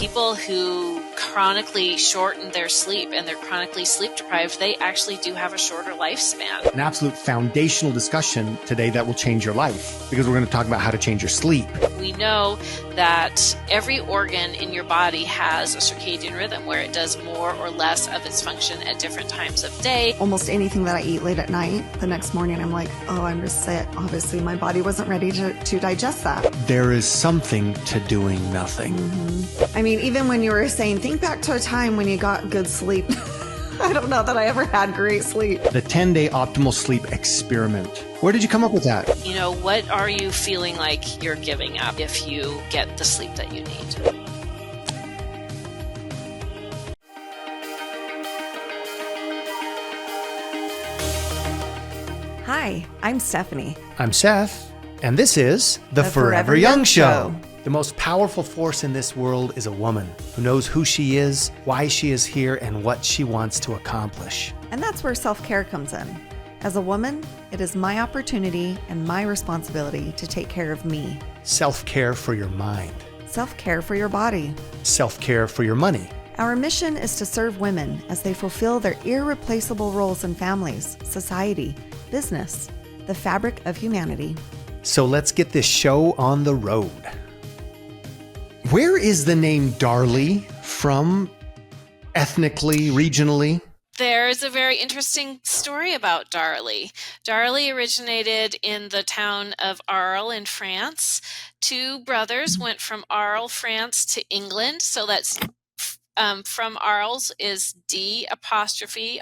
people who chronically shorten their sleep and they're chronically sleep deprived, they actually do have a shorter lifespan. An absolute foundational discussion today that will change your life, because we're going to talk about how to change your sleep. We know that every organ in your body has a circadian rhythm where it does more or less of its function at different times of day. Almost anything that I eat late at night, the next morning I'm like, oh, I'm just sick. Obviously, my body wasn't ready to digest that. There is something to doing nothing. I mean, even when you were saying, think back to a time when you got good sleep. I don't know that I ever had great sleep. The 10-day optimal sleep experiment. Where did you come up with that? You know, what are you feeling like you're giving up if you get the sleep that you need? Hi, I'm Stephanie. I'm Seth, and this is The Forever Young Show. The most powerful force in this world is a woman who knows who she is, why she is here, and what she wants to accomplish. And that's where self-care comes in. As a woman, it is my opportunity and my responsibility to take care of me. Self-care for your mind. Self-care for your body. Self-care for your money. Our mission is to serve women as they fulfill their irreplaceable roles in families, society, business, the fabric of humanity. So let's get this show on the road. Where is the name Darley from, ethnically, regionally? There's a very interesting story about Darley. Darley originated in the town of Arles in France. Two brothers went from Arles, France to England. So that's from Arles is D'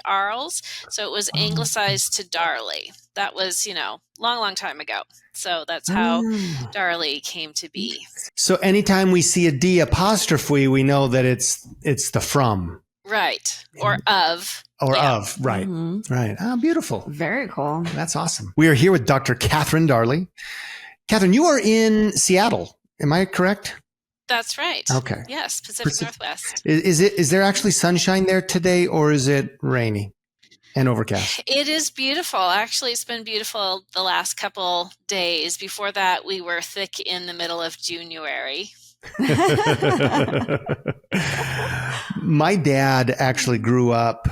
Arles. So it was anglicized to Darley. That was, long time ago. So that's how Darley came to be. So anytime we see a D', we know that it's the from. Right. Or of. Or of. Right. Mm-hmm. Right. Oh, beautiful. Very cool. That's awesome. We are here with Dr. Catherine Darley. Catherine, you are in Seattle. Am I correct? That's right. Okay. Yes. Pacific Northwest. Is there actually sunshine there today, or is it rainy and overcast? It is beautiful. Actually, it's been beautiful the last couple days. Before that, we were thick in the middle of January. My dad actually grew up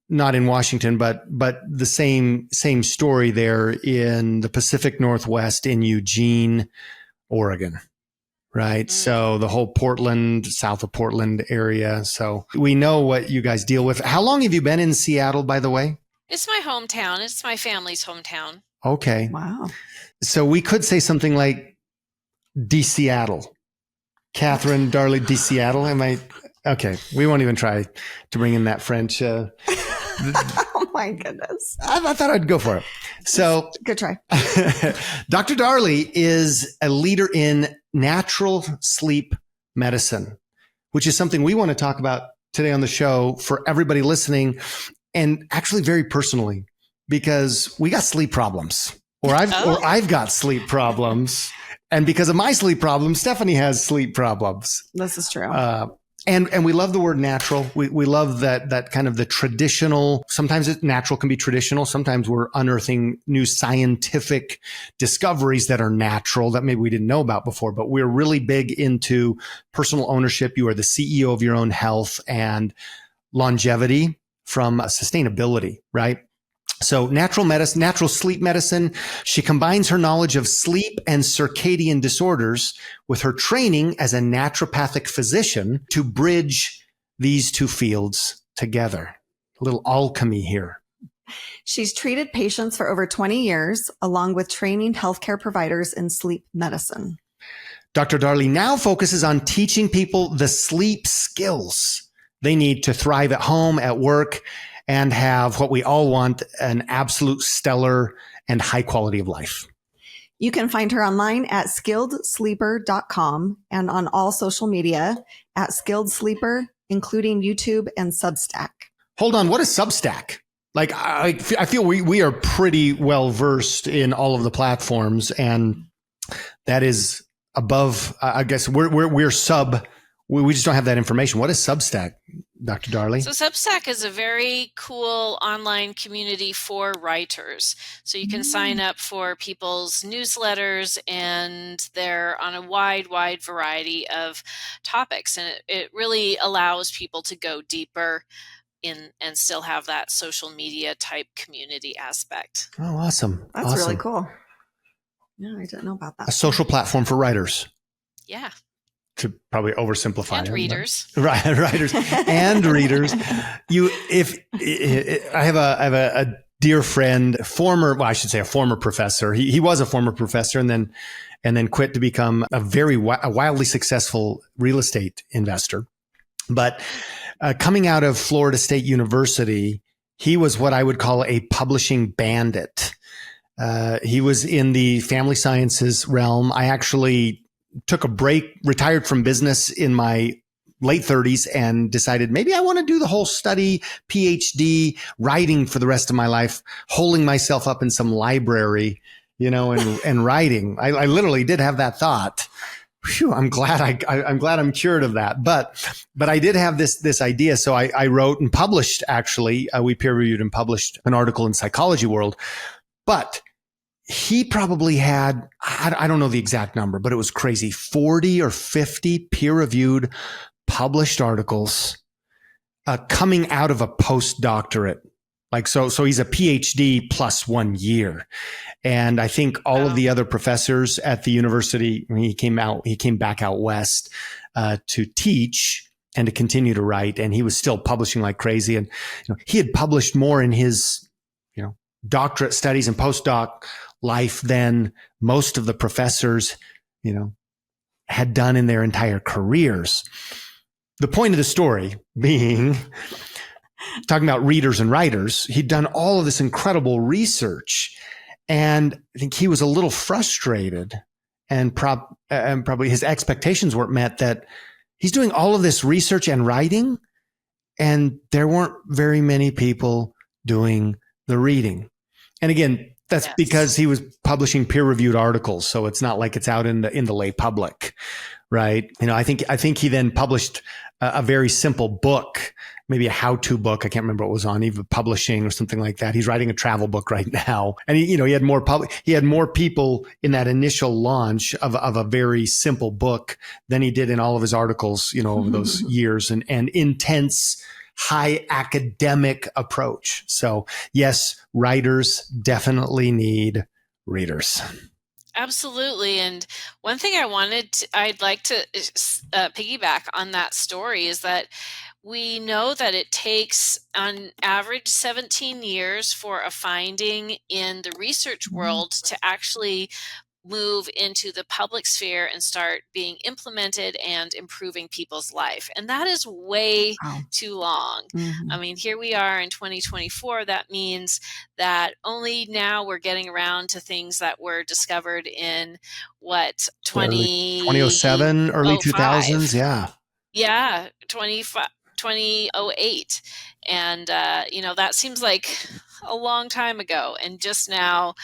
not in Washington, but the same story there in the Pacific Northwest in Eugene, Oregon. Right. So the whole Portland, south of Portland area. So we know what you guys deal with. How long have you been in Seattle, by the way? It's my hometown. It's my family's hometown. Okay. Wow. So we could say something like D-Seattle. Catherine Darley, D-Seattle. Am I? Okay. We won't even try to bring in that French. Oh my goodness. I thought I'd go for it. So good try. Dr. Darley is a leader in natural sleep medicine, which is something we want to talk about today on the show for everybody listening, and actually very personally, because we got sleep problems, or I've got sleep problems. And because of my sleep problems, Stephanie has sleep problems. This is true. And we love the word natural. We love that kind of the traditional. Sometimes natural can be traditional. Sometimes we're unearthing new scientific discoveries that are natural that maybe we didn't know about before. But we're really big into personal ownership. You are the CEO of your own health, and longevity from sustainability, right? So natural medicine, natural sleep medicine. She combines her knowledge of sleep and circadian disorders with her training as a naturopathic physician to bridge these two fields together. A little alchemy here. She's treated patients for over 20 years, along with training healthcare providers in sleep medicine. Dr. Darley now focuses on teaching people the sleep skills they need to thrive at home, at work, and have what we all want, an absolute stellar and high quality of life. You can find her online at skilledsleeper.com and on all social media at Skilled Sleeper, including YouTube and Substack. Hold on. What is Substack? Like, I feel we are pretty well versed in all of the platforms, and that is above, I guess we just don't have that information. What is Substack? Dr. Darley? So Substack is a very cool online community for writers. So you can sign up for people's newsletters, and they're on a wide variety of topics. And it really allows people to go deeper in and still have that social media type community aspect. Oh, awesome. That's really cool. Yeah, I didn't know about that. A social platform for writers. Yeah. To probably oversimplify and it, readers, right? Writers and readers. I have a dear friend, a former professor. He was a former professor, and then quit to become a wildly successful real estate investor. But coming out of Florida State University, he was what I would call a publishing bandit. He was in the family sciences realm. I actually took a break, retired from business in my late 30s, and decided maybe I want to do the whole study, PhD, writing for the rest of my life, holding myself up in some library, and writing. I literally did have that thought. Phew, I'm glad I'm cured of that. But I did have this idea. So I wrote and published, actually, we peer reviewed and published an article in Psychology World. But he probably had, I don't know the exact number, but it was crazy, 40 or 50 peer-reviewed published articles coming out of a postdoctorate. So he's a PhD plus 1 year. And I think all of the other professors at the university, when he came back out west to teach and to continue to write. And he was still publishing like crazy. And he had published more in his doctorate studies and postdoc life than most of the professors, had done in their entire careers. The point of the story being, talking about readers and writers, he'd done all of this incredible research, and I think he was a little frustrated, and probably his expectations weren't met, that he's doing all of this research and writing, and there weren't very many people doing the reading. And again, that's because he was publishing peer-reviewed articles, so it's not like it's out in the lay public, right? I think he then published a very simple book, maybe a how-to book. I can't remember what it was on, even publishing or something like that. He's writing a travel book right now, and he had more people in that initial launch of a very simple book than he did in all of his articles, over those years and intense, high academic approach. So yes, writers definitely need readers. Absolutely. And one thing I'd like to piggyback on that story is that we know that it takes on average 17 years for a finding in the research world to actually move into the public sphere and start being implemented and improving people's life. And that is way too long. I mean, here we are in 2024. That means that only now we're getting around to things that were discovered in 2007, early 2000s. Yeah. 2008. And, that seems like a long time ago. And just now,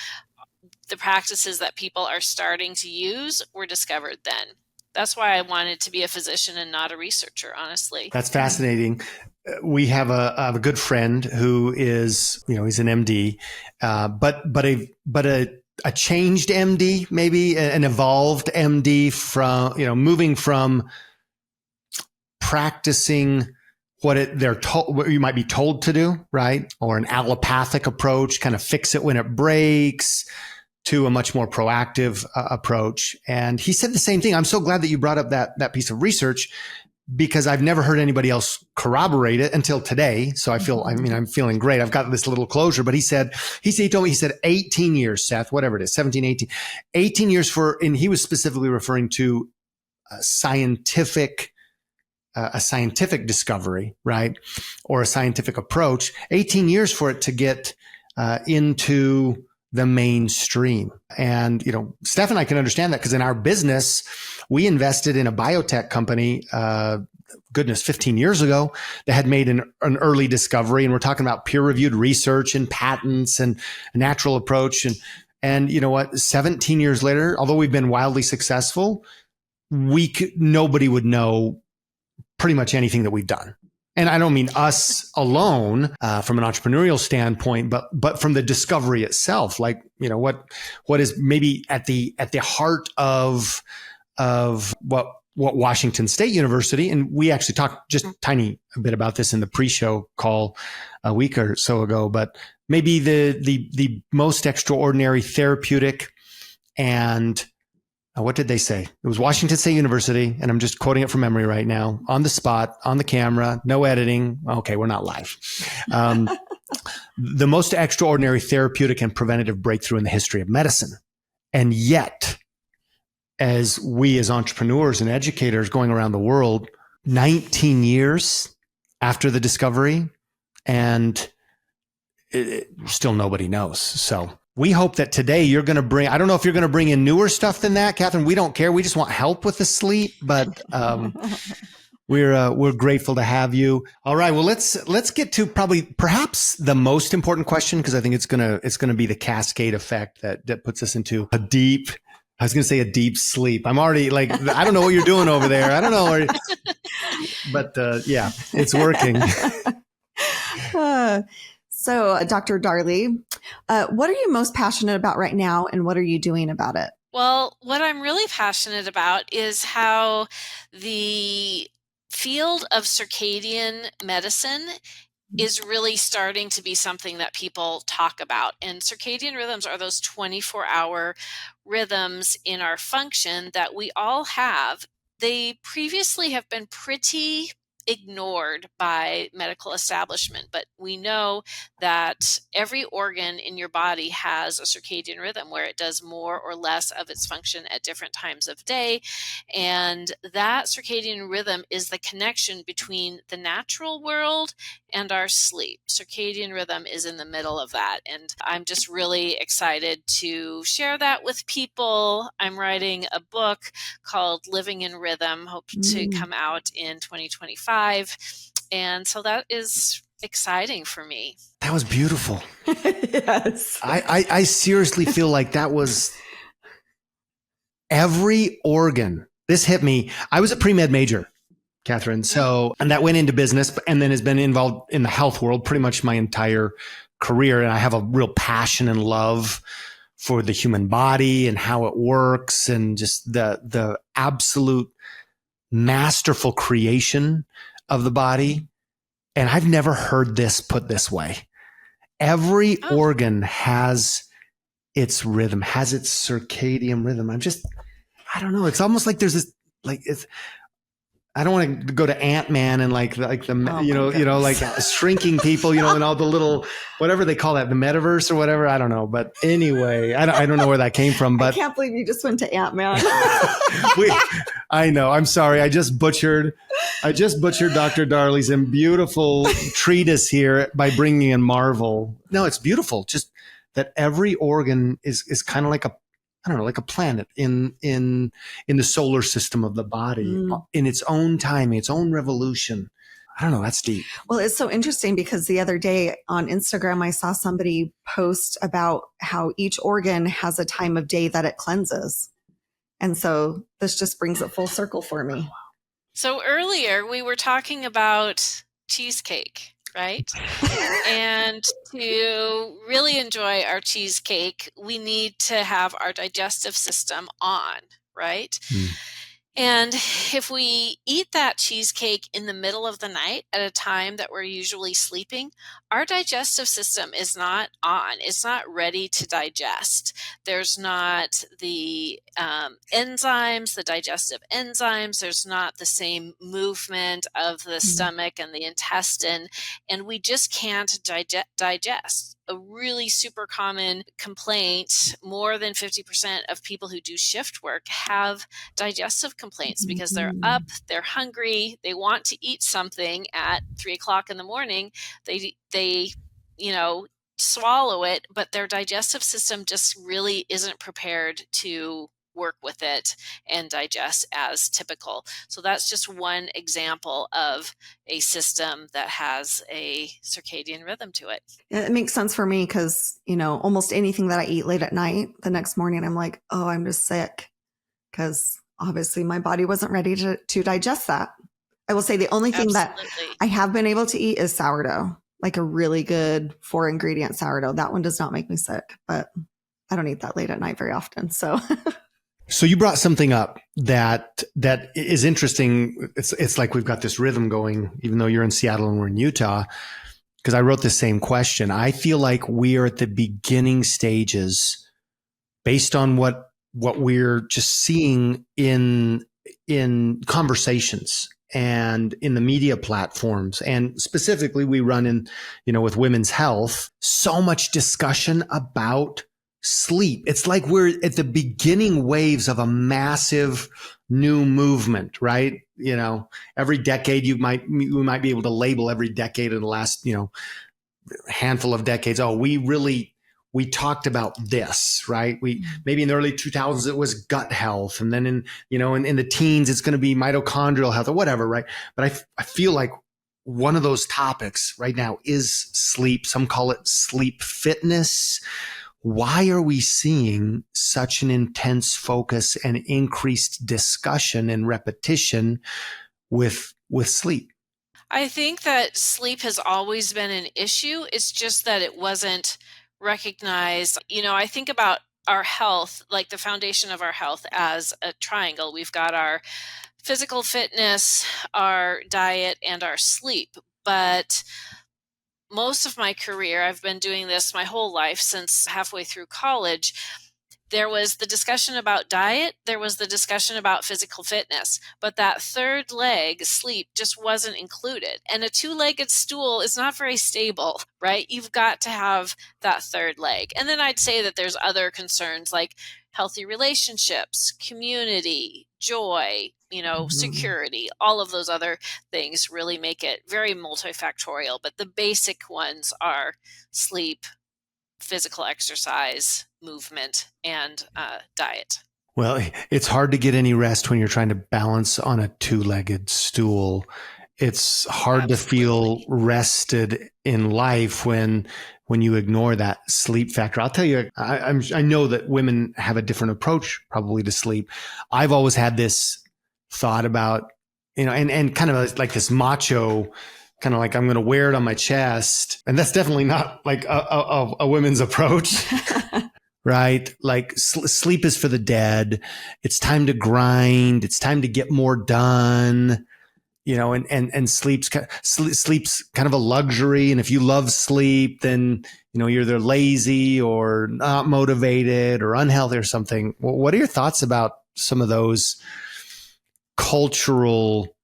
the practices that people are starting to use were discovered then. That's why I wanted to be a physician and not a researcher, honestly. That's fascinating. We have a good friend who is, he's an MD, but a changed MD, maybe an evolved MD from, moving from practicing what you might be told to do, right? Or an allopathic approach, kind of fix it when it breaks, to a much more proactive approach. And he said the same thing. I'm so glad that you brought up that piece of research, because I've never heard anybody else corroborate it until today. So I'm feeling great. I've got this little closure. But he told me 18 years, Seth, whatever it is, 17, 18 years and he was specifically referring to a scientific discovery, right? Or a scientific approach, 18 years for it to get into the mainstream. And, Steph and I can understand that, because in our business, we invested in a biotech company, 15 years ago, that had made an early discovery. And we're talking about peer-reviewed research and patents and a natural approach. And you know what? 17 years later, although we've been wildly successful, nobody would know pretty much anything that we've done. And I don't mean us alone from an entrepreneurial standpoint, but from the discovery itself. Like, what is maybe at the heart of what Washington State University, and we actually talked just a tiny bit about this in the pre-show call a week or so ago, but maybe the most extraordinary therapeutic and what did they say? It was Washington State University, and I'm just quoting it from memory right now, on the spot, on the camera, no editing. Okay, we're not live. The most extraordinary therapeutic and preventative breakthrough in the history of medicine. And yet, as we as entrepreneurs and educators going around the world, 19 years after the discovery, and still nobody knows. So we hope that today you're going to bring, I don't know if you're going to bring in newer stuff than that, Catherine. We don't care. We just want help with the sleep, but we're grateful to have you. All right. Well, let's get to perhaps the most important question, because I think it's going to be the cascade effect that puts us into a deep sleep. I'm already like, I don't know what you're doing over there. I don't know. But yeah, it's working. So, Dr. Darley, what are you most passionate about right now, and what are you doing about it? Well, what I'm really passionate about is how the field of circadian medicine is really starting to be something that people talk about. And circadian rhythms are those 24-hour rhythms in our function that we all have. They previously have been pretty ignored by medical establishment, but we know that every organ in your body has a circadian rhythm where it does more or less of its function at different times of day. And that circadian rhythm is the connection between the natural world and our sleep. Circadian rhythm is in the middle of that. And I'm just really excited to share that with people. I'm writing a book called Living in Rhythm, hope to come out in 2025. And so that is exciting for me. That was beautiful. Yes. I seriously feel like that was every organ. This hit me. I was a pre-med major, Catherine. So, and that went into business and then has been involved in the health world pretty much my entire career. And I have a real passion and love for the human body and how it works, and just the absolute masterful creation of the body. And I've never heard this put this way. Every organ has its rhythm, has its circadian rhythm. I don't know. It's almost like there's this, like, I don't want to go to Ant-Man and like like shrinking people, and all the little, whatever they call that, the metaverse or whatever. I don't know. But anyway, I don't know where that came from, but I can't believe you just went to Ant-Man. I know. I'm sorry. I just butchered Dr. Darley's beautiful treatise here by bringing in Marvel. No, it's beautiful. Just that every organ is kind of like like a planet in the solar system of the body, in its own time, its own revolution. I don't know. That's deep. Well, it's so interesting because the other day on Instagram, I saw somebody post about how each organ has a time of day that it cleanses. And so this just brings it full circle for me. So earlier we were talking about cheesecake, right? And to really enjoy our cheesecake, we need to have our digestive system on, right? And if we eat that cheesecake in the middle of the night at a time that we're usually sleeping, our digestive system is not on. It's not ready to digest. There's not the enzymes, the digestive enzymes. There's not the same movement of the stomach and the intestine, and we just can't digest. A really super common complaint, more than 50% of people who do shift work have digestive complaints because they're up, they're hungry, they want to eat something at 3:00 in the morning. They swallow it, but their digestive system just really isn't prepared to work with it and digest as typical. So that's just one example of a system that has a circadian rhythm to it. It makes sense for me because, almost anything that I eat late at night, the next morning, I'm like, oh, I'm just sick, because obviously my body wasn't ready to digest that. I will say the only thing that Absolutely. I have been able to eat is sourdough, like a really good 4-ingredient sourdough. That one does not make me sick, but I don't eat that late at night very often. So So you brought something up that is interesting. It's like we've got this rhythm going, even though you're in Seattle and we're in Utah, because I wrote the same question. I feel like we are at the beginning stages based on what we're just seeing in conversations and in the media platforms. And specifically we run in, with women's health, so much discussion about sleep. It's like we're at the beginning waves of a massive new movement, right? Every decade we might be able to label every decade in the last, handful of decades. Oh, we talked about this, right? We maybe in the early 2000s it was gut health, and then in the teens it's going to be mitochondrial health or whatever, right? But I feel like one of those topics right now is sleep. Some call it sleep fitness. Why are we seeing such an intense focus and increased discussion and repetition with sleep? I think that sleep has always been an issue. It's just that it wasn't recognized. I think about our health, like the foundation of our health as a triangle. We've got our physical fitness, our diet, and our sleep. But most of my career, I've been doing this my whole life since halfway through college. There was the discussion about diet, there was the discussion about physical fitness, but that third leg, sleep, just wasn't included. And a two-legged stool is not very stable, right? You've got to have that third leg. And then I'd say that there's other concerns like healthy relationships, community, joy, security, all of those other things really make it very multifactorial. But the basic ones are sleep, physical exercise, movement, and diet. Well, it's hard to get any rest when you're trying to balance on a two-legged stool. It's hard to feel rested in life when you ignore that sleep factor. I'll tell you, I know that women have a different approach probably to sleep. I've always had this thought about, and kind of like this macho, kind of like I'm going to wear it on my chest. And that's definitely not like a women's approach, right? Like sleep is for the dead. It's time to grind. It's time to get more done, and sleep's kind of a luxury. And if you love sleep, then, you're either lazy or not motivated or unhealthy or something. What are your thoughts about some of those cultural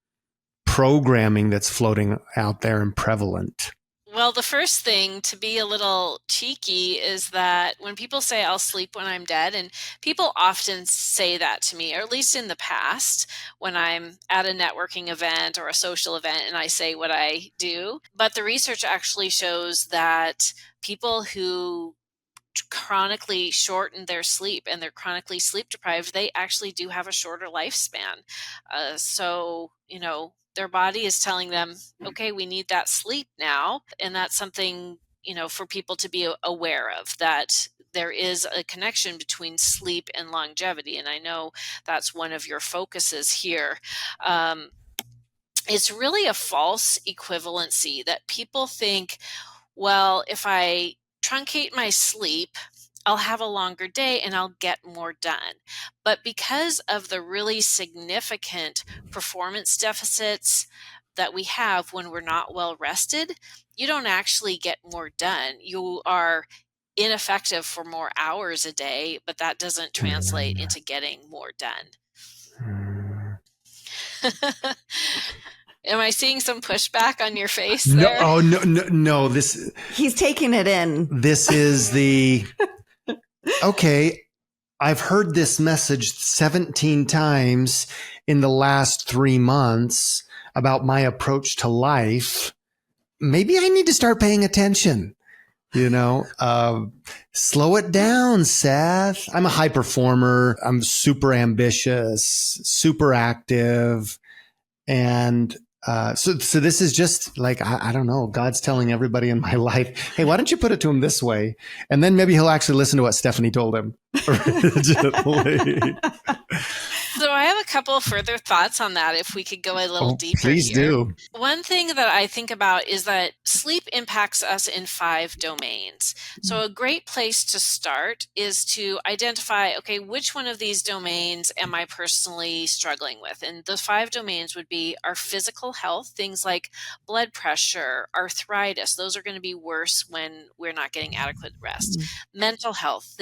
programming that's floating out there and prevalent? Well, the first thing, to be a little cheeky, is that when people say I'll sleep when I'm dead, and people often say that to me, or at least in the past, when I'm at a networking event or a social event and I say what I do. But the research actually shows that people who chronically shorten their sleep and they're chronically sleep deprived, they actually do have a shorter lifespan. So, their body is telling them, okay, we need that sleep now. And that's something, for people to be aware of, that there is a connection between sleep and longevity. And I know that's one of your focuses here. It's really a false equivalency that people think, well, if I truncate my sleep, I'll have a longer day and I'll get more done. But because of the really significant performance deficits that we have when we're not well rested, you don't actually get more done. You are ineffective for more hours a day, but that doesn't translate into getting more done. Am I seeing some pushback on your face there? No, no. He's taking it in. This is the okay. I've heard this message 17 times in the last 3 months about my approach to life. Maybe I need to start paying attention. Slow it down, Seth. I'm a high performer. I'm super ambitious, super active. And so this is just like, I don't know, God's telling everybody in my life, hey, why don't you put it to him this way? And then maybe he'll actually listen to what Stephanie told him originally. So I have a couple further thoughts on that if we could go a little deeper Please here. do. One thing that I think about is that sleep impacts us in 5 domains. So a great place to start is to identify, okay, which one of these domains am I personally struggling with? And the 5 domains would be our physical health, things like blood pressure, arthritis. Those are going to be worse when we're not getting adequate rest. Mental health,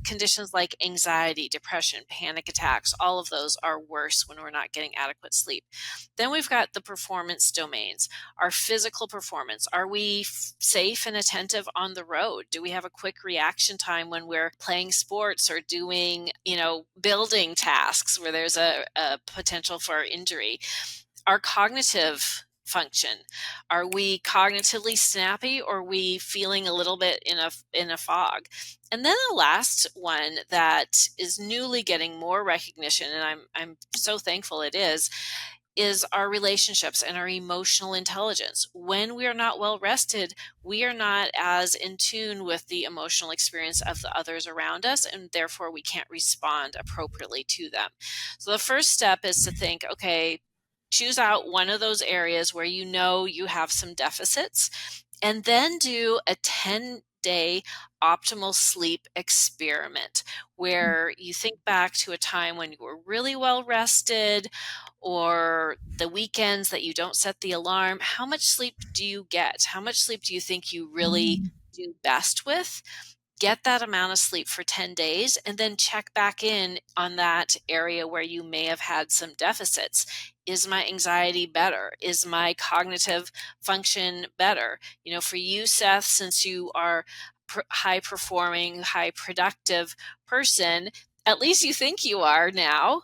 conditions like anxiety, depression, panic attacks, all of those are worse when we're not getting adequate sleep. Then we've got the performance domains, our physical performance. Are we safe and attentive on the road? Do we have a quick reaction time when we're playing sports or doing, building tasks where there's a potential for injury? Our cognitive function. Are we cognitively snappy, or are we feeling a little bit in a fog? And then the last one that is newly getting more recognition, and I'm so thankful it is our relationships and our emotional intelligence. When we are not well rested, we are not as in tune with the emotional experience of the others around us, and therefore we can't respond appropriately to them. So the first step is to think, okay, choose out one of those areas where you have some deficits, and then do a 10-day optimal sleep experiment where you think back to a time when you were really well rested, or the weekends that you don't set the alarm. How much sleep do you get? How much sleep do you think you really do best with? Get that amount of sleep for 10 days and then check back in on that area where you may have had some deficits. Is my anxiety better? Is my cognitive function better? For you, Seth, since you are high performing, high productive person, at least you think you are now.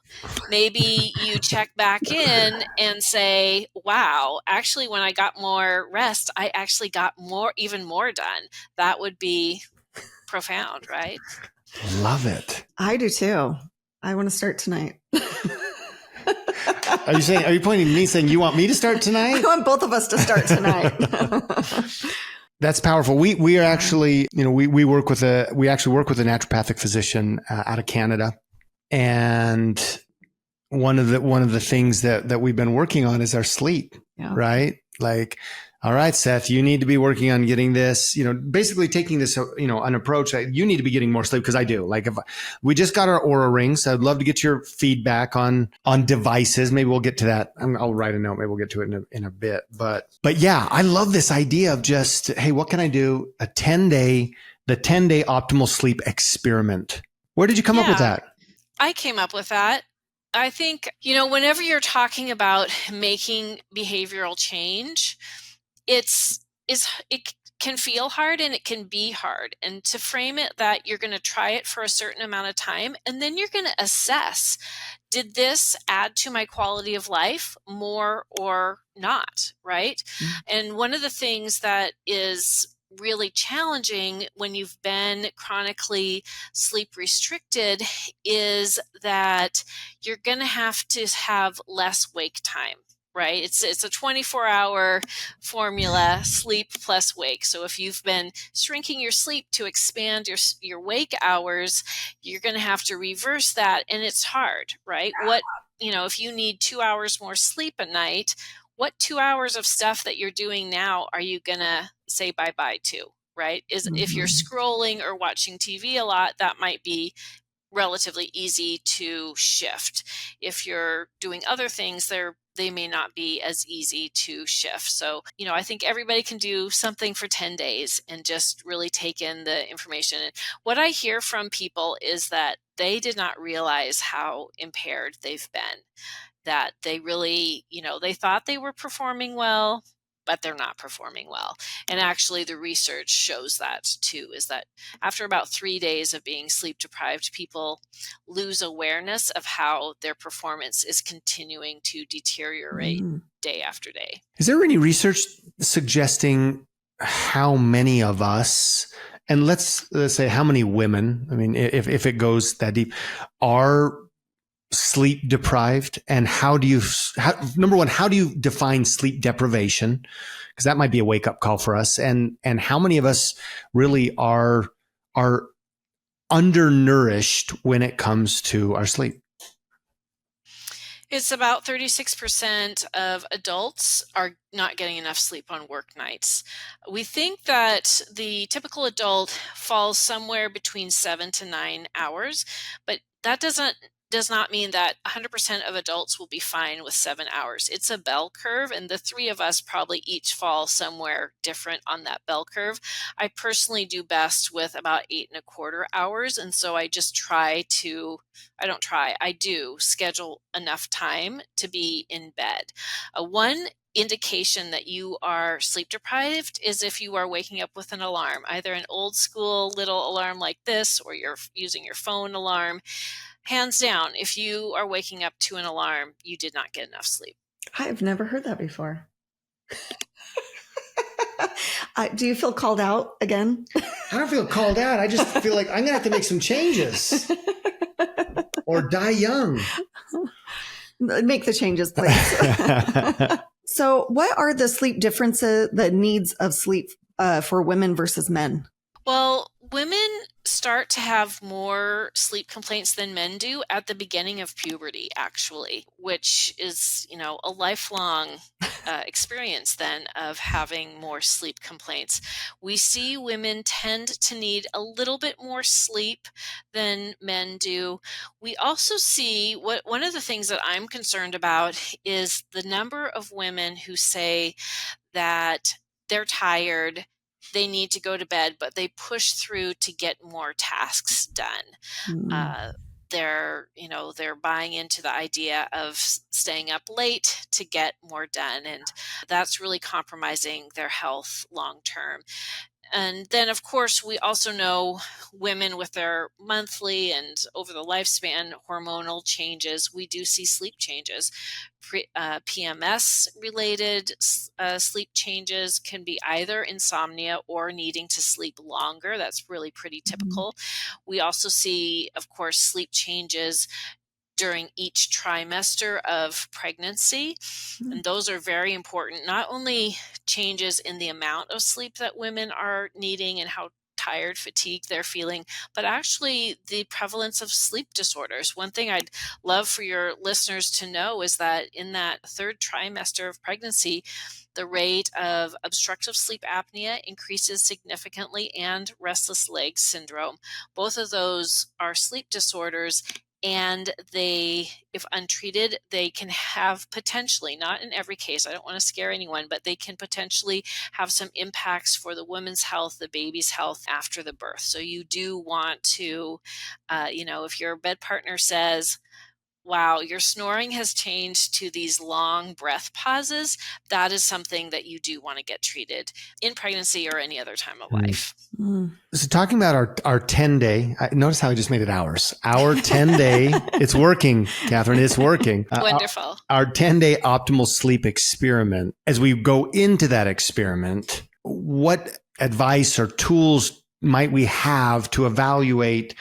Maybe you check back in and say, wow, actually, when I got more rest, I actually got even more done. That would be profound, right? Love it. I do too. I want to start tonight. Are you pointing at me saying you want me to start tonight? I want both of us to start tonight. That's powerful. We are actually, we work with a naturopathic physician out of Canada. And one of the things that we've been working on is our sleep, right? Like, all right, Seth, you need to be working on getting this, basically taking this, an approach that you need to be getting more sleep, because I do. Like, if we just got our Oura rings, I'd love to get your feedback on devices. Maybe we'll get to that. I'll write a note. Maybe we'll get to it in a bit. But yeah, I love this idea of just, hey, what can I do? The 10-day optimal sleep experiment. Where did you come up with that? I came up with that. I think, whenever you're talking about making behavioral change, it can feel hard and it can be hard. And to frame it that you're going to try it for a certain amount of time, and then you're going to assess, did this add to my quality of life more or not, right? Mm-hmm. And one of the things that is really challenging when you've been chronically sleep restricted is that you're going to have less wake time. Right? It's a 24-hour formula, sleep plus wake. So if you've been shrinking your sleep to expand your wake hours, you're going to have to reverse that. And it's hard, right? If you need 2 hours more sleep a night, what 2 hours of stuff that you're doing now are you going to say bye-bye to, right? If you're scrolling or watching TV a lot, that might be relatively easy to shift. If you're doing other things, they may not be as easy to shift. So, I think everybody can do something for 10 days and just really take in the information. And what I hear from people is that they did not realize how impaired they've been, that they really, they thought they were performing well, but they're not performing well. And actually the research shows that too, is that after about 3 days of being sleep deprived, people lose awareness of how their performance is continuing to deteriorate day after day. Is there any research suggesting how many of us, and let's say how many women, I mean, if it goes that deep, are sleep deprived? And number one, how do you define sleep deprivation? Because that might be a wake up call for us. And how many of us really are undernourished when it comes to our sleep? It's about 36% of adults are not getting enough sleep on work nights. We think that the typical adult falls somewhere between 7 to 9 hours, but that does not mean that 100% of adults will be fine with 7 hours. It's a bell curve, and the three of us probably each fall somewhere different on that bell curve. I personally do best with about 8.25 hours, and so I just I do schedule enough time to be in bed. One indication that you are sleep deprived is if you are waking up with an alarm, either an old school little alarm like this, or you're using your phone alarm. Hands down, if you are waking up to an alarm, you did not get enough sleep. I've never heard that before. Do you feel called out again? I don't feel called out. I just feel like I'm going to have to make some changes or die young. Make the changes, please. So what are the sleep differences, the needs of sleep for women versus men? Well, women start to have more sleep complaints than men do at the beginning of puberty, actually, which is, a lifelong experience then of having more sleep complaints. We see women tend to need a little bit more sleep than men do. We also see one of the things that I'm concerned about is the number of women who say that they're tired, they need to go to bed, but they push through to get more tasks done. They're buying into the idea of staying up late to get more done, and that's really compromising their health long term. And then, of course, we also know women with their monthly and over the lifespan hormonal changes. We do see sleep changes. PMS related sleep changes can be either insomnia or needing to sleep longer. That's really pretty typical. We also see, of course, sleep changes during each trimester of pregnancy. And those are very important. Not only changes in the amount of sleep that women are needing and how tired, fatigued they're feeling, but actually the prevalence of sleep disorders. One thing I'd love for your listeners to know is that in that third trimester of pregnancy, the rate of obstructive sleep apnea increases significantly, and restless leg syndrome. Both of those are sleep disorders, and if untreated, they can have potentially, not in every case, I don't want to scare anyone, but they can potentially have some impacts for the woman's health, the baby's health after the birth. So you do want to, if your bed partner says, wow, your snoring has changed to these long breath pauses, that is something that you do want to get treated in pregnancy or any other time of life. So talking about our 10-day, notice how I just made it hours. Our 10-day, it's working, Catherine, it's working. Wonderful. Our 10-day optimal sleep experiment. As we go into that experiment, what advice or tools might we have to evaluate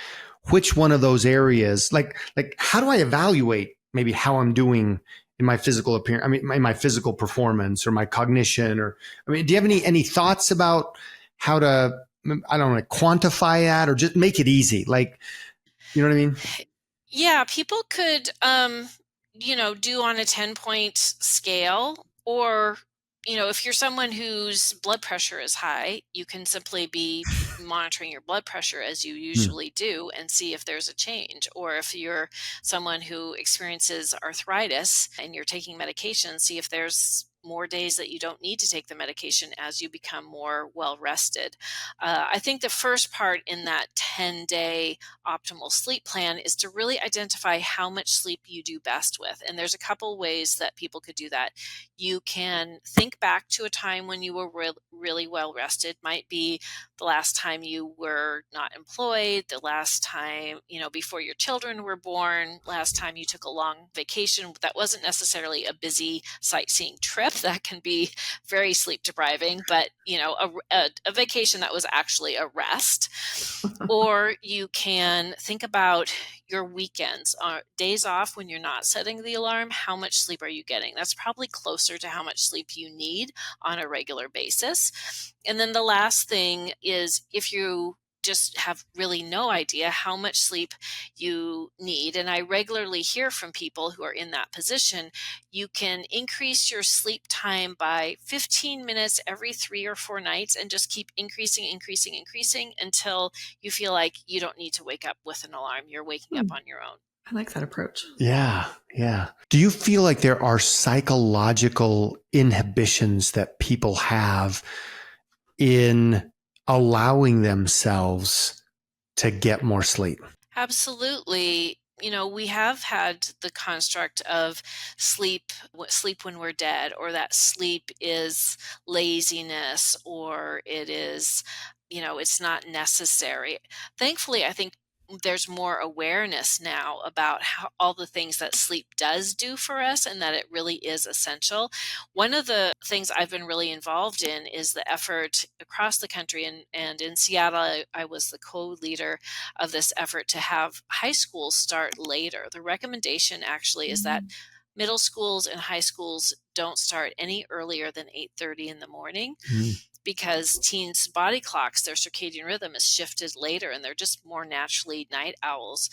which one of those areas, like how do I evaluate maybe how I'm doing in my physical appearance? I mean, in my physical performance or my cognition, do you have any thoughts about how to, I don't know, quantify that or just make it easy? Like, you know what I mean? Yeah, people could, do on a 10-point scale, or, if you're someone whose blood pressure is high, you can simply be monitoring your blood pressure as you usually do and see if there's a change. Or if you're someone who experiences arthritis and you're taking medication, see if there's more days that you don't need to take the medication as you become more well rested. I think the first part in that 10-day optimal sleep plan is to really identify how much sleep you do best with. And there's a couple ways that people could do that. You can think back to a time when you were really well rested. Might be the last time you were not employed, the last time, before your children were born, last time you took a long vacation that wasn't necessarily a busy sightseeing trip. That can be very sleep depriving, but a vacation that was actually a rest. Or you can think about your weekends, days off when you're not setting the alarm. How much sleep are you getting? That's probably closer to how much sleep you need on a regular basis. And then the last thing is, if you just have really no idea how much sleep you need. And I regularly hear from people who are in that position. You can increase your sleep time by 15 minutes every 3 or 4 nights and just keep increasing until you feel like you don't need to wake up with an alarm. You're waking up on your own. I like that approach. Yeah. Do you feel like there are psychological inhibitions that people have in allowing themselves to get more sleep? Absolutely. We have had the construct of sleep when we're dead, or that sleep is laziness, or it is, it's not necessary. Thankfully, I think there's more awareness now about all the things that sleep does do for us, and that it really is essential. One of the things I've been really involved in is the effort across the country, and in Seattle, I was the co-leader of this effort to have high schools start later. The recommendation actually is that middle schools and high schools don't start any earlier than 8:30 in the morning, because teens' body clocks, their circadian rhythm is shifted later, and they're just more naturally night owls.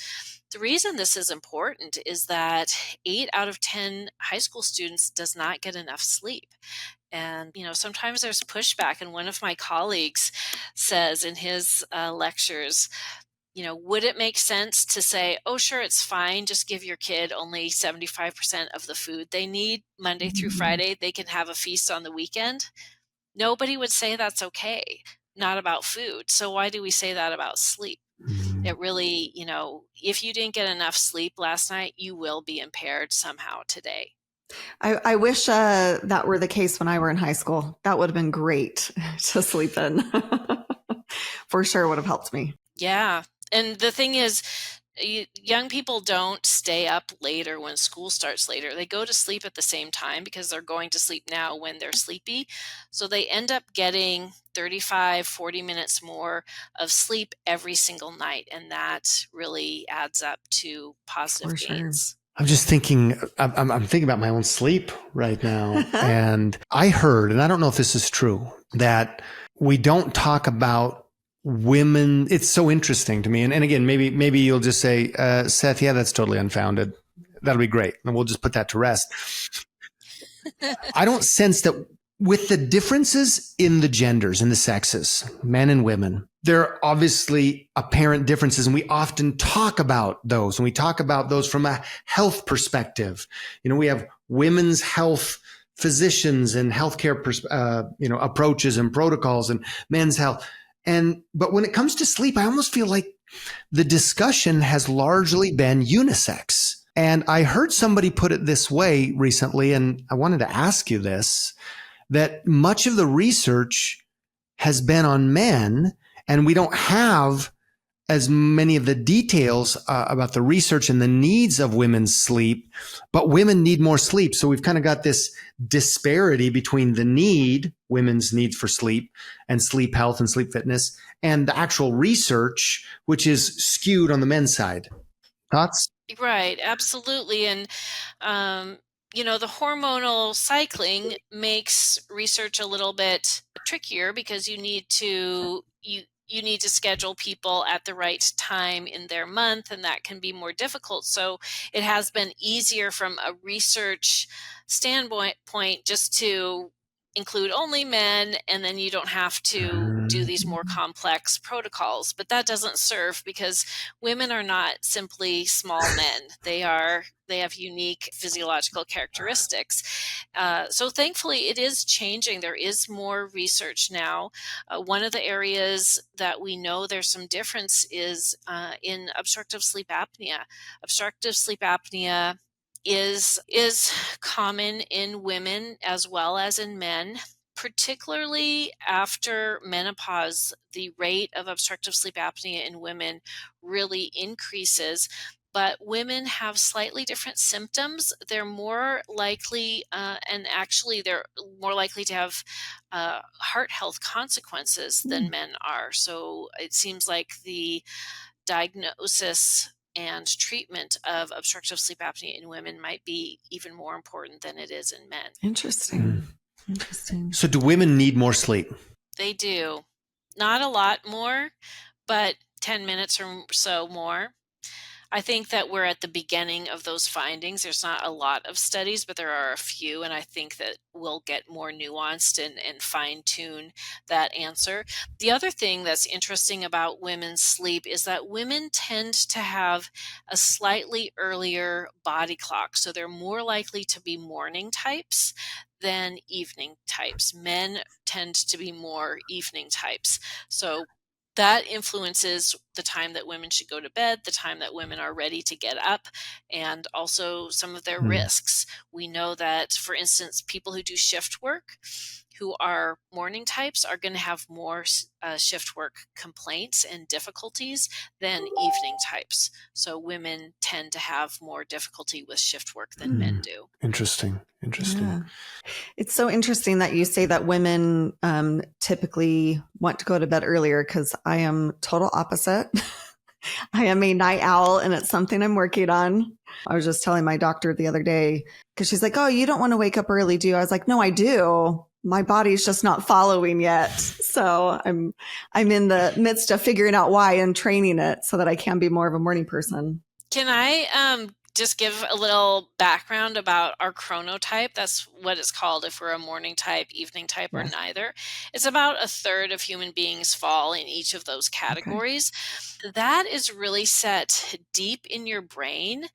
The reason this is important is that 8 out of 10 high school students does not get enough sleep. And, sometimes there's pushback. And one of my colleagues says in his lectures, would it make sense to say, oh, sure, it's fine, just give your kid only 75% of the food they need Monday through Friday. They can have a feast on the weekend. Nobody would say that's okay, not about food. So why do we say that about sleep? It really, if you didn't get enough sleep last night, you will be impaired somehow today. I wish that were the case when I were in high school. That would have been great to sleep in. For sure would have helped me. Yeah. And the thing is, young people don't stay up later when school starts later. They go to sleep at the same time because they're going to sleep now when they're sleepy. So they end up getting 35, 40 minutes more of sleep every single night. And that really adds up to positive gains. I'm just thinking, I'm thinking about my own sleep right now. And I heard, and I don't know if this is true, that we don't talk about women. It's so interesting to me. And again, maybe you'll just say, Seth, yeah, that's totally unfounded. That'll be great. And we'll just put that to rest. I don't sense that with the differences in the genders and the sexes, men and women, there are obviously apparent differences. And we often talk about those, and we talk about those from a health perspective. We have women's health physicians and healthcare, approaches and protocols, and men's health. But when it comes to sleep, I almost feel like the discussion has largely been unisex. And I heard somebody put it this way recently, and I wanted to ask you this, that much of the research has been on men, and we don't have as many of the details about the research and the needs of women's sleep, but women need more sleep. So we've kind of got this disparity between women's need for sleep and sleep health and sleep fitness, and the actual research, which is skewed on the men's side. Thoughts? Right, absolutely. And, the hormonal cycling makes research a little bit trickier, because you need to schedule people at the right time in their month, and that can be more difficult. So it has been easier from a research standpoint just to include only men, and then you don't have to do these more complex protocols. But that doesn't serve, because women are not simply small men. They have unique physiological characteristics. So thankfully, it is changing. There is more research now. One of the areas that we know there's some difference is in obstructive sleep apnea. Obstructive sleep apnea is common in women as well as in men. Particularly after menopause, the rate of obstructive sleep apnea in women really increases. But women have slightly different symptoms. They're more likely, and actually they're more likely to have heart health consequences than men are. So it seems like the diagnosis and treatment of obstructive sleep apnea in women might be even more important than it is in men. Interesting. So do women need more sleep? They do. Not a lot more, but 10 minutes or so more. I think that we're at the beginning of those findings. There's not a lot of studies, but there are a few, and I think that we'll get more nuanced and fine-tune that answer. The other thing that's interesting about women's sleep is that women tend to have a slightly earlier body clock, so they're more likely to be morning types than evening types. Men tend to be more evening types. So that influences the time that women should go to bed, the time that women are ready to get up, and also some of their risks. We know that, for instance, people who do shift work, who are morning types, are going to have more shift work complaints and difficulties than evening types. So women tend to have more difficulty with shift work than men do. Interesting. Yeah. It's so interesting that you say that women typically want to go to bed earlier, because I am total opposite. I am a night owl, and it's something I'm working on. I was just telling my doctor the other day, because she's like, "Oh, you don't want to wake up early, do you?" I was like, "No, I do. My body's just not following yet." So I'm in the midst of figuring out why and training it so that I can be more of a morning person. Can I just give a little background about our chronotype? That's what it's called if we're a morning type, evening type, or neither. It's about a third of human beings fall in each of those categories. Okay. That is really set deep in your brain,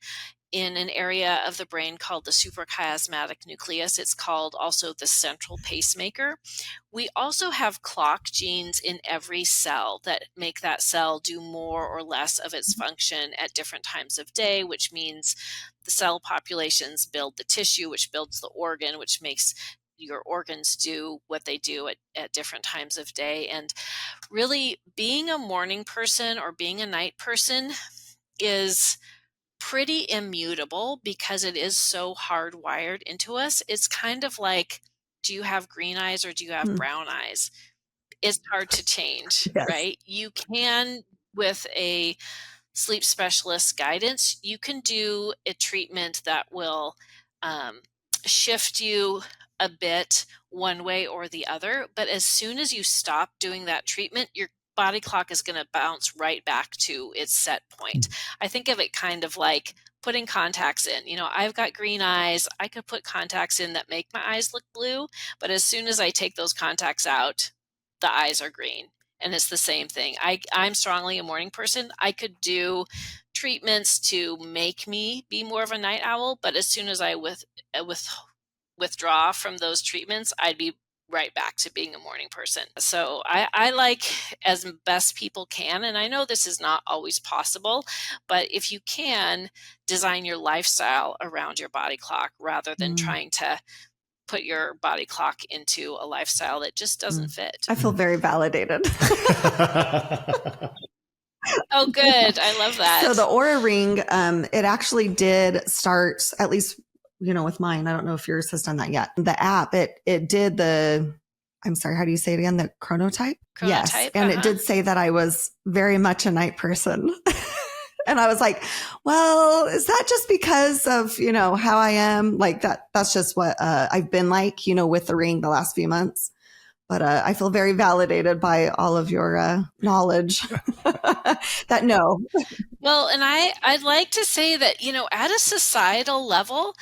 in an area of the brain called the suprachiasmatic nucleus. It's called also the central pacemaker. We also have clock genes in every cell that make that cell do more or less of its function at different times of day, which means the cell populations build the tissue, which builds the organ, which makes your organs do what they do at different times of day. And really, being a morning person or being a night person is pretty immutable because it is so hardwired into us. It's kind of like, do you have green eyes or do you have brown eyes? It's hard to change, right? You can, with a sleep specialist guidance, you can do a treatment that will shift you a bit one way or the other. But as soon as you stop doing that treatment, your body clock is going to bounce right back to its set point. I think of it kind of like putting contacts in. You know, I've got green eyes. I could put contacts in that make my eyes look blue, but as soon as I take those contacts out, the eyes are green. And it's the same thing. I'm strongly a morning person. I could do treatments to make me be more of a night owl, but as soon as I withdraw from those treatments, I'd be right back to being a morning person. So I like, as best people can, and I know this is not always possible, but if you can, design your lifestyle around your body clock rather than trying to put your body clock into a lifestyle that just doesn't fit. I feel very validated. Oh, good. I love that. So the Aura Ring, it actually did start, at least, you know, with mine. I don't know if yours has done that yet. The app, it did I'm sorry, how do you say it again? The chronotype? Yes. And it did say that I was very much a night person. And I was like, well, is that just because of, you know, how I am? Like that's just what I've been like, you know, with the ring the last few months. But I feel very validated by all of your knowledge that no. Well, and I'd like to say that, you know, at a societal level,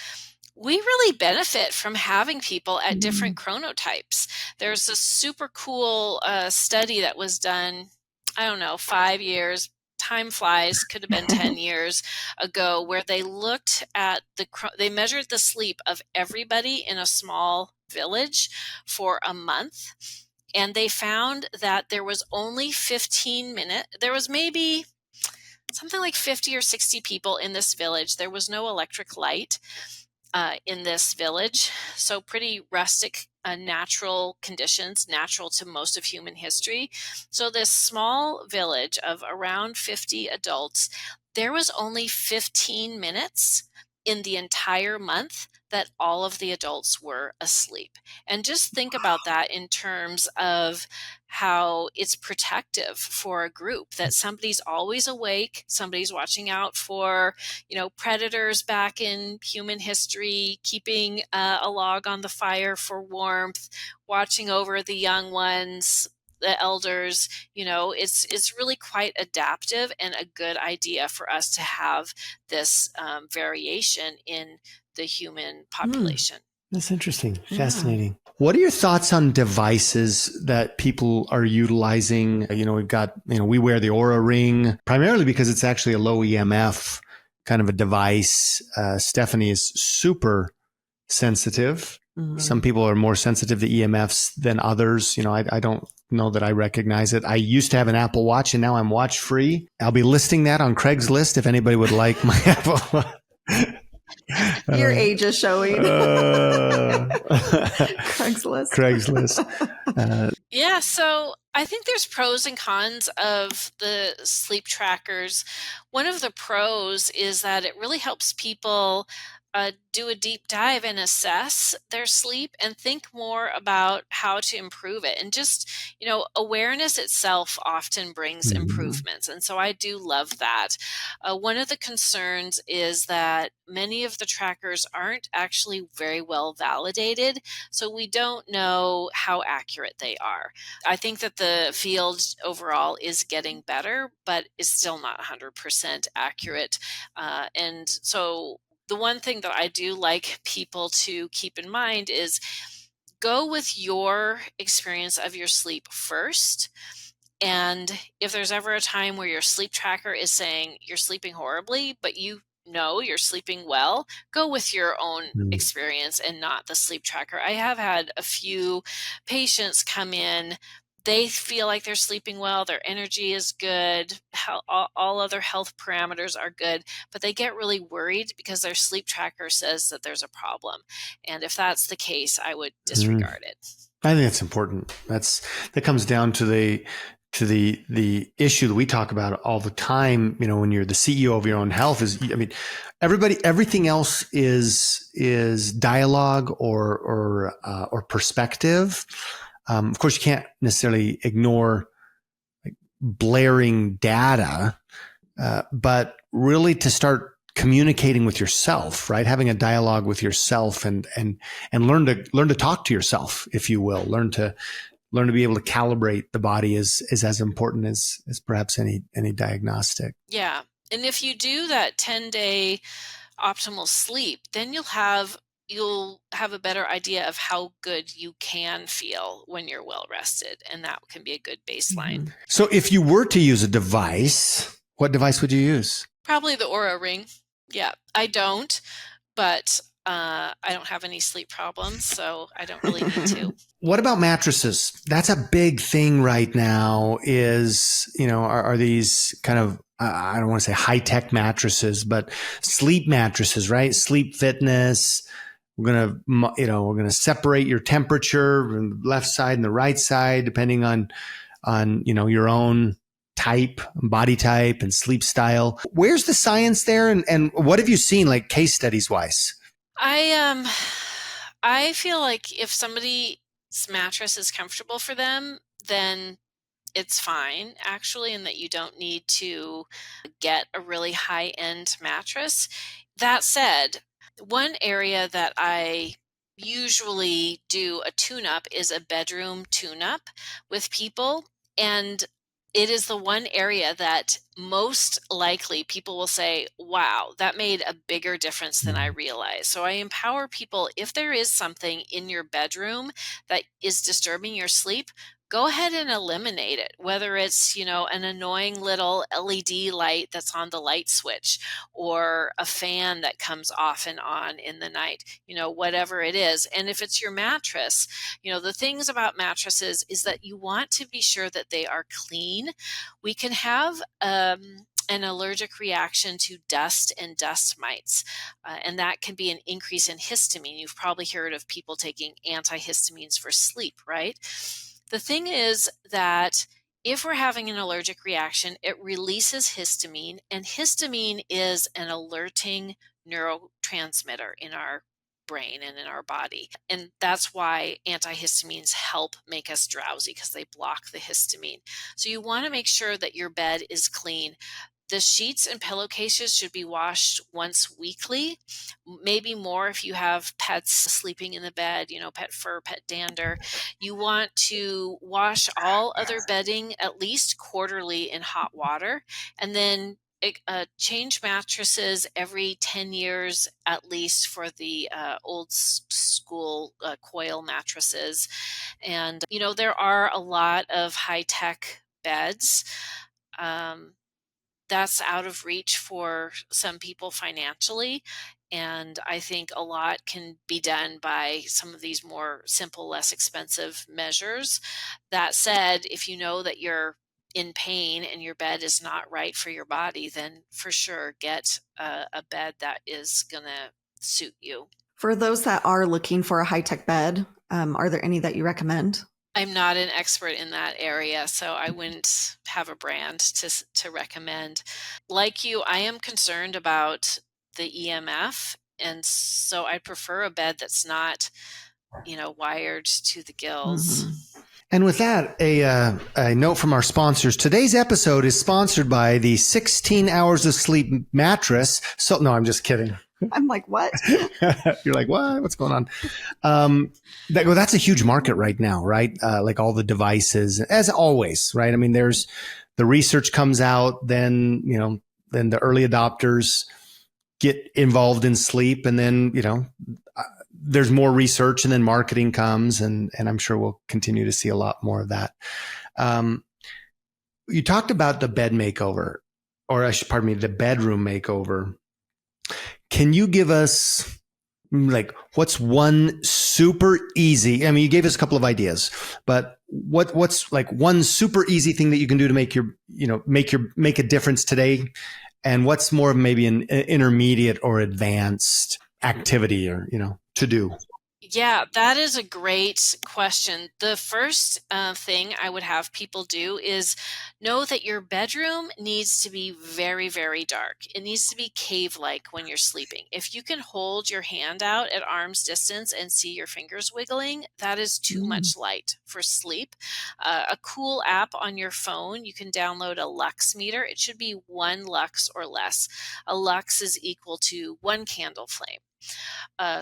we really benefit from having people at different chronotypes. There's a super cool study that was done, I don't know, 5 years, time flies, could have been 10 years ago, where they looked at they measured the sleep of everybody in a small village for a month. And they found that there was only 15 minutes. There was maybe something like 50 or 60 people in this village. There was no electric light in this village. So pretty rustic, natural conditions, natural to most of human history. So this small village of around 50 adults, there was only 15 minutes in the entire month that all of the adults were asleep. And just think about that in terms of how it's protective for a group, that somebody's always awake, somebody's watching out for, you know, predators back in human history, keeping a log on the fire for warmth, watching over the young ones, the elders, it's really quite adaptive and a good idea for us to have this variation in the human population. That's interesting. Fascinating. What are your thoughts on devices that people are utilizing? We've got, we wear the Aura Ring primarily because it's actually a low EMF kind of a device. Stephanie is super sensitive. Some people are more sensitive to EMFs than others. I don't know that I recognize it. I used to have an Apple Watch and now I'm watch free. I'll be listing that on Craigslist if anybody would like my Apple Watch. Your age is showing. Craigslist. Yeah, so I think there's pros and cons of the sleep trackers. One of the pros is that it really helps people do a deep dive and assess their sleep and think more about how to improve it. And just, awareness itself often brings improvements. And so I do love that. One of the concerns is that many of the trackers aren't actually very well validated. So we don't know how accurate they are. I think that the field overall is getting better, but is still not 100% accurate. And so the one thing that I do like people to keep in mind is go with your experience of your sleep first. And if there's ever a time where your sleep tracker is saying you're sleeping horribly, but you're sleeping well, go with your own experience and not the sleep tracker. I have had a few patients come in. They feel like they're sleeping well, their energy is good, all other health parameters are good, but they get really worried because their sleep tracker says that there's a problem. And if that's the case, I would disregard it. I think that's important. That comes down to the issue that we talk about all the time. When you're the CEO of your own health, everything else is dialogue or perspective. Of course, you can't necessarily ignore blaring data, but really to start communicating with yourself, right? Having a dialogue with yourself and learn to talk to yourself, if you will. Learn to be able to calibrate the body is as important as perhaps any diagnostic. Yeah. And if you do that 10-day optimal sleep, then you'll have a better idea of how good you can feel when you're well rested. And that can be a good baseline. So if you were to use a device, what device would you use? Probably the Aura Ring. Yeah, I don't, but I don't have any sleep problems, so I don't really need to. What about mattresses? That's a big thing right now are these kind of, I don't want to say high-tech mattresses, but sleep mattresses, right? Sleep fitness. We're going to separate your temperature from the left side and the right side, depending on your own type, body type and sleep style. Where's the science there? And what have you seen, like case studies wise? I feel like if somebody's mattress is comfortable for them, then it's fine, actually, and that you don't need to get a really high-end mattress. That said, one area that I usually do a tune-up is a bedroom tune-up with people, and it is the one area that most likely people will say, wow, that made a bigger difference than I realized. So I empower people, if there is something in your bedroom that is disturbing your sleep, go ahead and eliminate it, whether it's, an annoying little LED light that's on the light switch or a fan that comes off and on in the night, whatever it is. And if it's your mattress, the things about mattresses is that you want to be sure that they are clean. We can have an allergic reaction to dust and dust mites, and that can be an increase in histamine. You've probably heard of people taking antihistamines for sleep, right? The thing is that if we're having an allergic reaction, it releases histamine, and histamine is an alerting neurotransmitter in our brain and in our body. And that's why antihistamines help make us drowsy, because they block the histamine. So you want to make sure that your bed is clean. The sheets and pillowcases should be washed once weekly, maybe more if you have pets sleeping in the bed, pet fur, pet dander. You want to wash all other bedding at least quarterly in hot water, and then change mattresses every 10 years at least for the old school coil mattresses. And, there are a lot of high-tech beds. That's out of reach for some people financially. And I think a lot can be done by some of these more simple, less expensive measures. That said, if you know that you're in pain and your bed is not right for your body, then for sure get a bed that is going to suit you. For those that are looking for a high-tech bed, are there any that you recommend? I'm not an expert in that area, so I wouldn't have a brand to recommend. Like you, I am concerned about the EMF, and so I prefer a bed that's not, wired to the gills. Mm-hmm. And with that, a note from our sponsors. Today's episode is sponsored by the 16 Hours of Sleep mattress. So, no, I'm just kidding. I'm like, what? You're like, what? What's going on? That's a huge market right now, right? Like all the devices, as always, right? I mean, there's the research comes out, then the early adopters get involved in sleep, and then there's more research, and then marketing comes, and I'm sure we'll continue to see a lot more of that. You talked about the bed makeover, the bedroom makeover. Can you give us what's one super easy? I mean, you gave us a couple of ideas, but what's like one super easy thing that you can do to make a difference today? And what's more of maybe an intermediate or advanced activity or, to do? Yeah, that is a great question. The first thing I would have people do is know that your bedroom needs to be very, very dark. It needs to be cave-like when you're sleeping. If you can hold your hand out at arm's distance and see your fingers wiggling, that is too much light for sleep. A cool app on your phone, you can download a lux meter. It should be 1 lux or less. A lux is equal to 1 candle flame.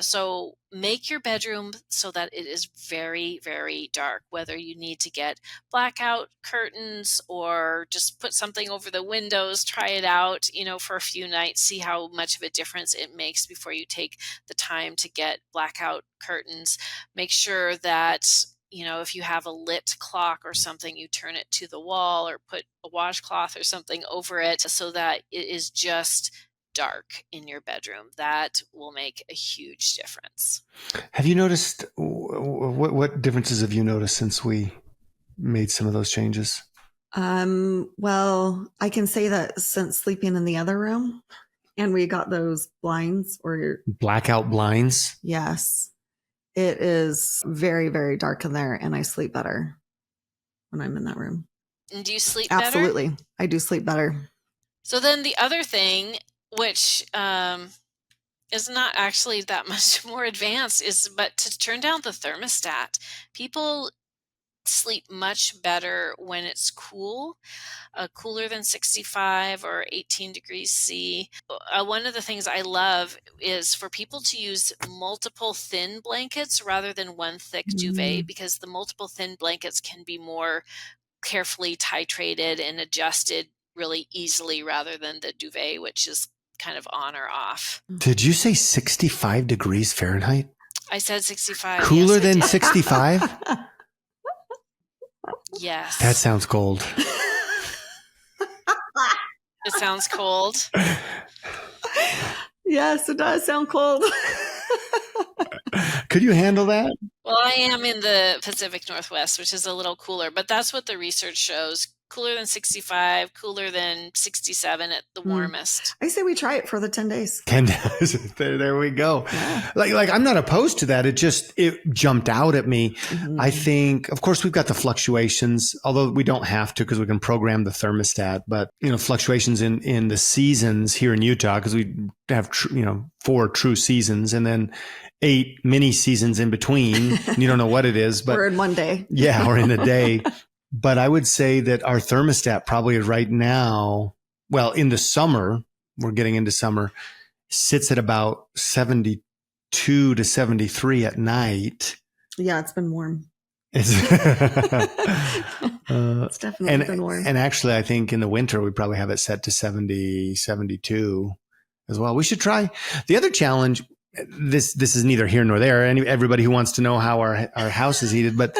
So make your bedroom so that it is very, very dark, whether you need to get blackout curtains or just put something over the windows, try it out, for a few nights, see how much of a difference it makes before you take the time to get blackout curtains. Make sure that, if you have a lit clock or something, you turn it to the wall or put a washcloth or something over it so that it is just dark in your bedroom. That will make a huge difference. Have you noticed what differences have you noticed since we made some of those changes? Well, I can say that since sleeping in the other room and we got those blinds or blackout blinds. Yes. It is very, very dark in there and I sleep better when I'm in that room. And do you sleep better? Absolutely. I do sleep better. So then the other thing, which is not actually that much more advanced, but to turn down the thermostat. People sleep much better when it's cool, cooler than 65 or 18 degrees C. One of the things I love is for people to use multiple thin blankets rather than one thick duvet, because the multiple thin blankets can be more carefully titrated and adjusted really easily rather than the duvet, which is kind of on or off. Did you say 65 degrees Fahrenheit? I said 65. Cooler yes, than 65? Yes. That sounds cold. It sounds cold. Yes, it does sound cold. Could you handle that? Well, I am in the Pacific Northwest, which is a little cooler, but that's what the research shows. Cooler than 65, cooler than 67 at the warmest. I say we try it for the 10 days. 10 days. There we go. Yeah. Like I'm not opposed to that. It jumped out at me. Mm-hmm. I think, of course, we've got the fluctuations, although we don't have to because we can program the thermostat, but fluctuations in the seasons here in Utah, because we have 4 true seasons and then 8 mini seasons in between. And you don't know what it is, but or in one day. Yeah, or in a day. But I would say that our thermostat probably right now well, in the summer, we're getting into summer, sits at about 72 to 73 at night. Yeah, it's been warm. It's, It's definitely been warm. And actually, I think in the winter, we probably have it set to 70, 72 as well. We should try. The other challenge, this is neither here nor there. Everybody who wants to know how our house is heated, but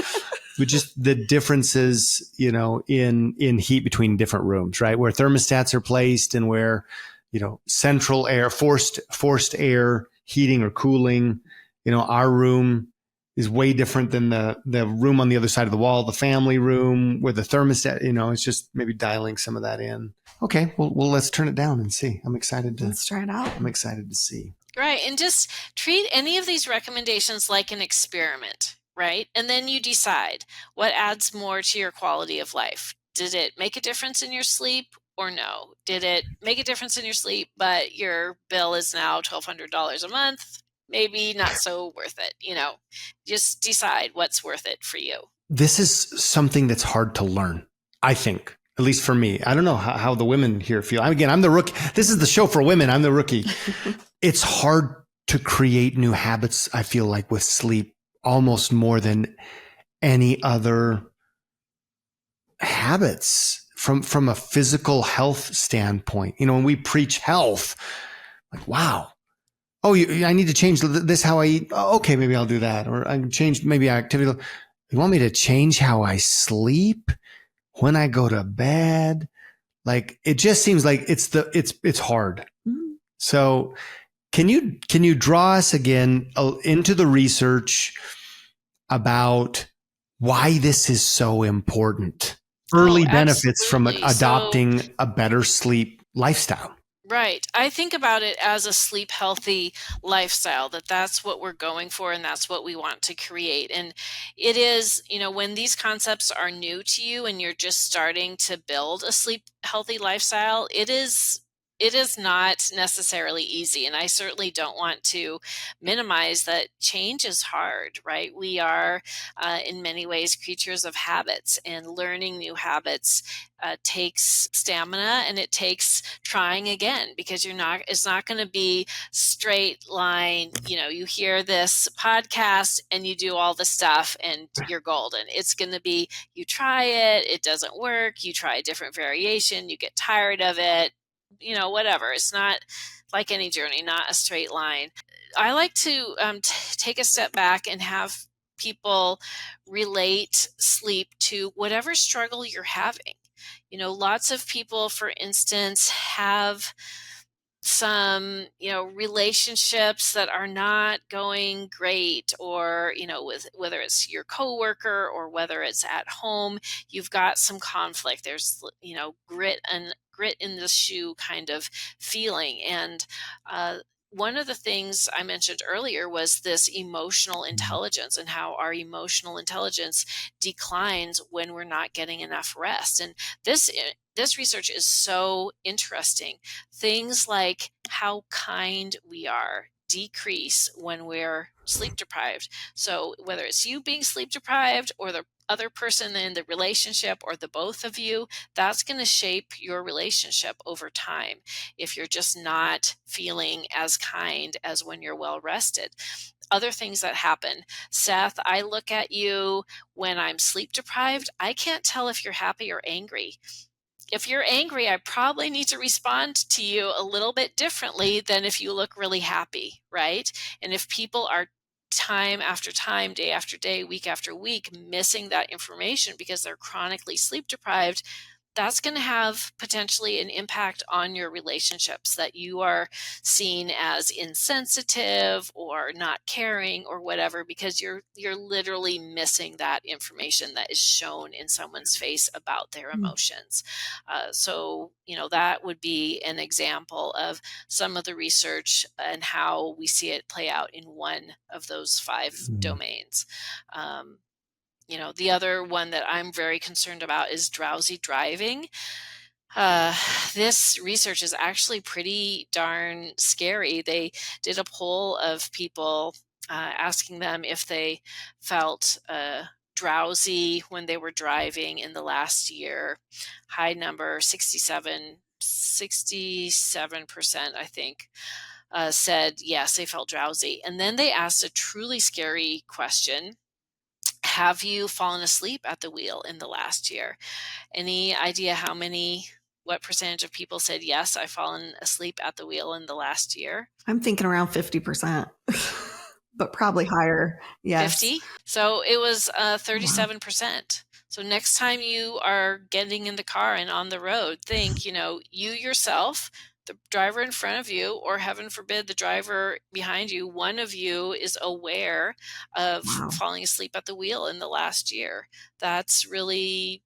with just the differences, you know, in heat between different rooms, right? Where thermostats are placed and where, you know, central air, forced air heating or cooling, you know, our room is way different than the room on the other side of the wall, the family room with the thermostat, you know, it's just maybe dialing some of that in. Okay. Well, let's turn it down and see. Let's try it out. I'm excited to see. Right. And just treat any of these recommendations like an experiment, right? And then you decide what adds more to your quality of life. Did it make a difference in your sleep or no? Did it make a difference in your sleep, but your bill is now $1,200 a month? Maybe not so worth it. You know, just decide what's worth it for you. This is something that's hard to learn, I think, at least for me. I don't know how the women here feel. Again, I'm the rookie. This is the show for women. I'm the rookie. It's hard to create new habits, I feel like, with sleep almost more than any other habits from a physical health standpoint. You know, when we preach health, like, wow. Oh, I need to change this, how I eat. Oh, okay, maybe I'll do that. Or I can change maybe activity. You want me to change how I sleep when I go to bed? Like, it just seems like it's hard. Mm-hmm. So can you draw us again into the research about why this is so important? Early benefits from adopting a better sleep lifestyle. Right. I think about it as a sleep healthy lifestyle, that's what we're going for and that's what we want to create. And it is, you know, when these concepts are new to you and you're just starting to build a sleep healthy lifestyle, it is not necessarily easy. And I certainly don't want to minimize that change is hard, right? We are in many ways creatures of habits, and learning new habits takes stamina and it takes trying again, because it's not going to be straight line. You know, you hear this podcast and you do all the stuff and you're golden. It's going to be, you try it doesn't work. You try a different variation, you get tired of it, you know, whatever. It's not like any journey, not a straight line. I like to take a step back and have people relate sleep to whatever struggle you're having. You know, lots of people, for instance, have some, you know, relationships that are not going great, or, you know, with whether it's your coworker or whether it's at home, you've got some conflict. There's, you know, grit in the shoe kind of feeling. And one of the things I mentioned earlier was this emotional intelligence, and how our emotional intelligence declines when we're not getting enough rest. And this research is so interesting. Things like how kind we are decrease when we're sleep deprived. So whether it's you being sleep deprived or the other person in the relationship or the both of you, that's going to shape your relationship over time if you're just not feeling as kind as when you're well rested. Other things that happen. Seth, I look at you when I'm sleep deprived. I can't tell if you're happy or angry. If you're angry, I probably need to respond to you a little bit differently than if you look really happy, right? And if people are time after time, day after day, week after week, missing that information because they're chronically sleep deprived, that's going to have potentially an impact on your relationships, that you are seen as insensitive or not caring or whatever, because you're literally missing that information that is shown in someone's face about their emotions. So, you know, that would be an example of some of the research and how we see it play out in one of those 5 domains. You know, the other one that I'm very concerned about is drowsy driving. This research is actually pretty darn scary. They did a poll of people asking them if they felt drowsy when they were driving in the last year. High number, 67% 67%, I think, said yes, they felt drowsy. And then they asked a truly scary question. Have you fallen asleep at the wheel in the last year? Any idea what percentage of people said, yes, I've fallen asleep at the wheel in the last year? I'm thinking around 50%, but probably higher. Yes. 50? So it was Wow. 37%. So next time you are getting in the car and on the road, think, you yourself, the driver in front of you, or heaven forbid, the driver behind you, one of you is aware of Wow. falling asleep at the wheel in the last year. That's really,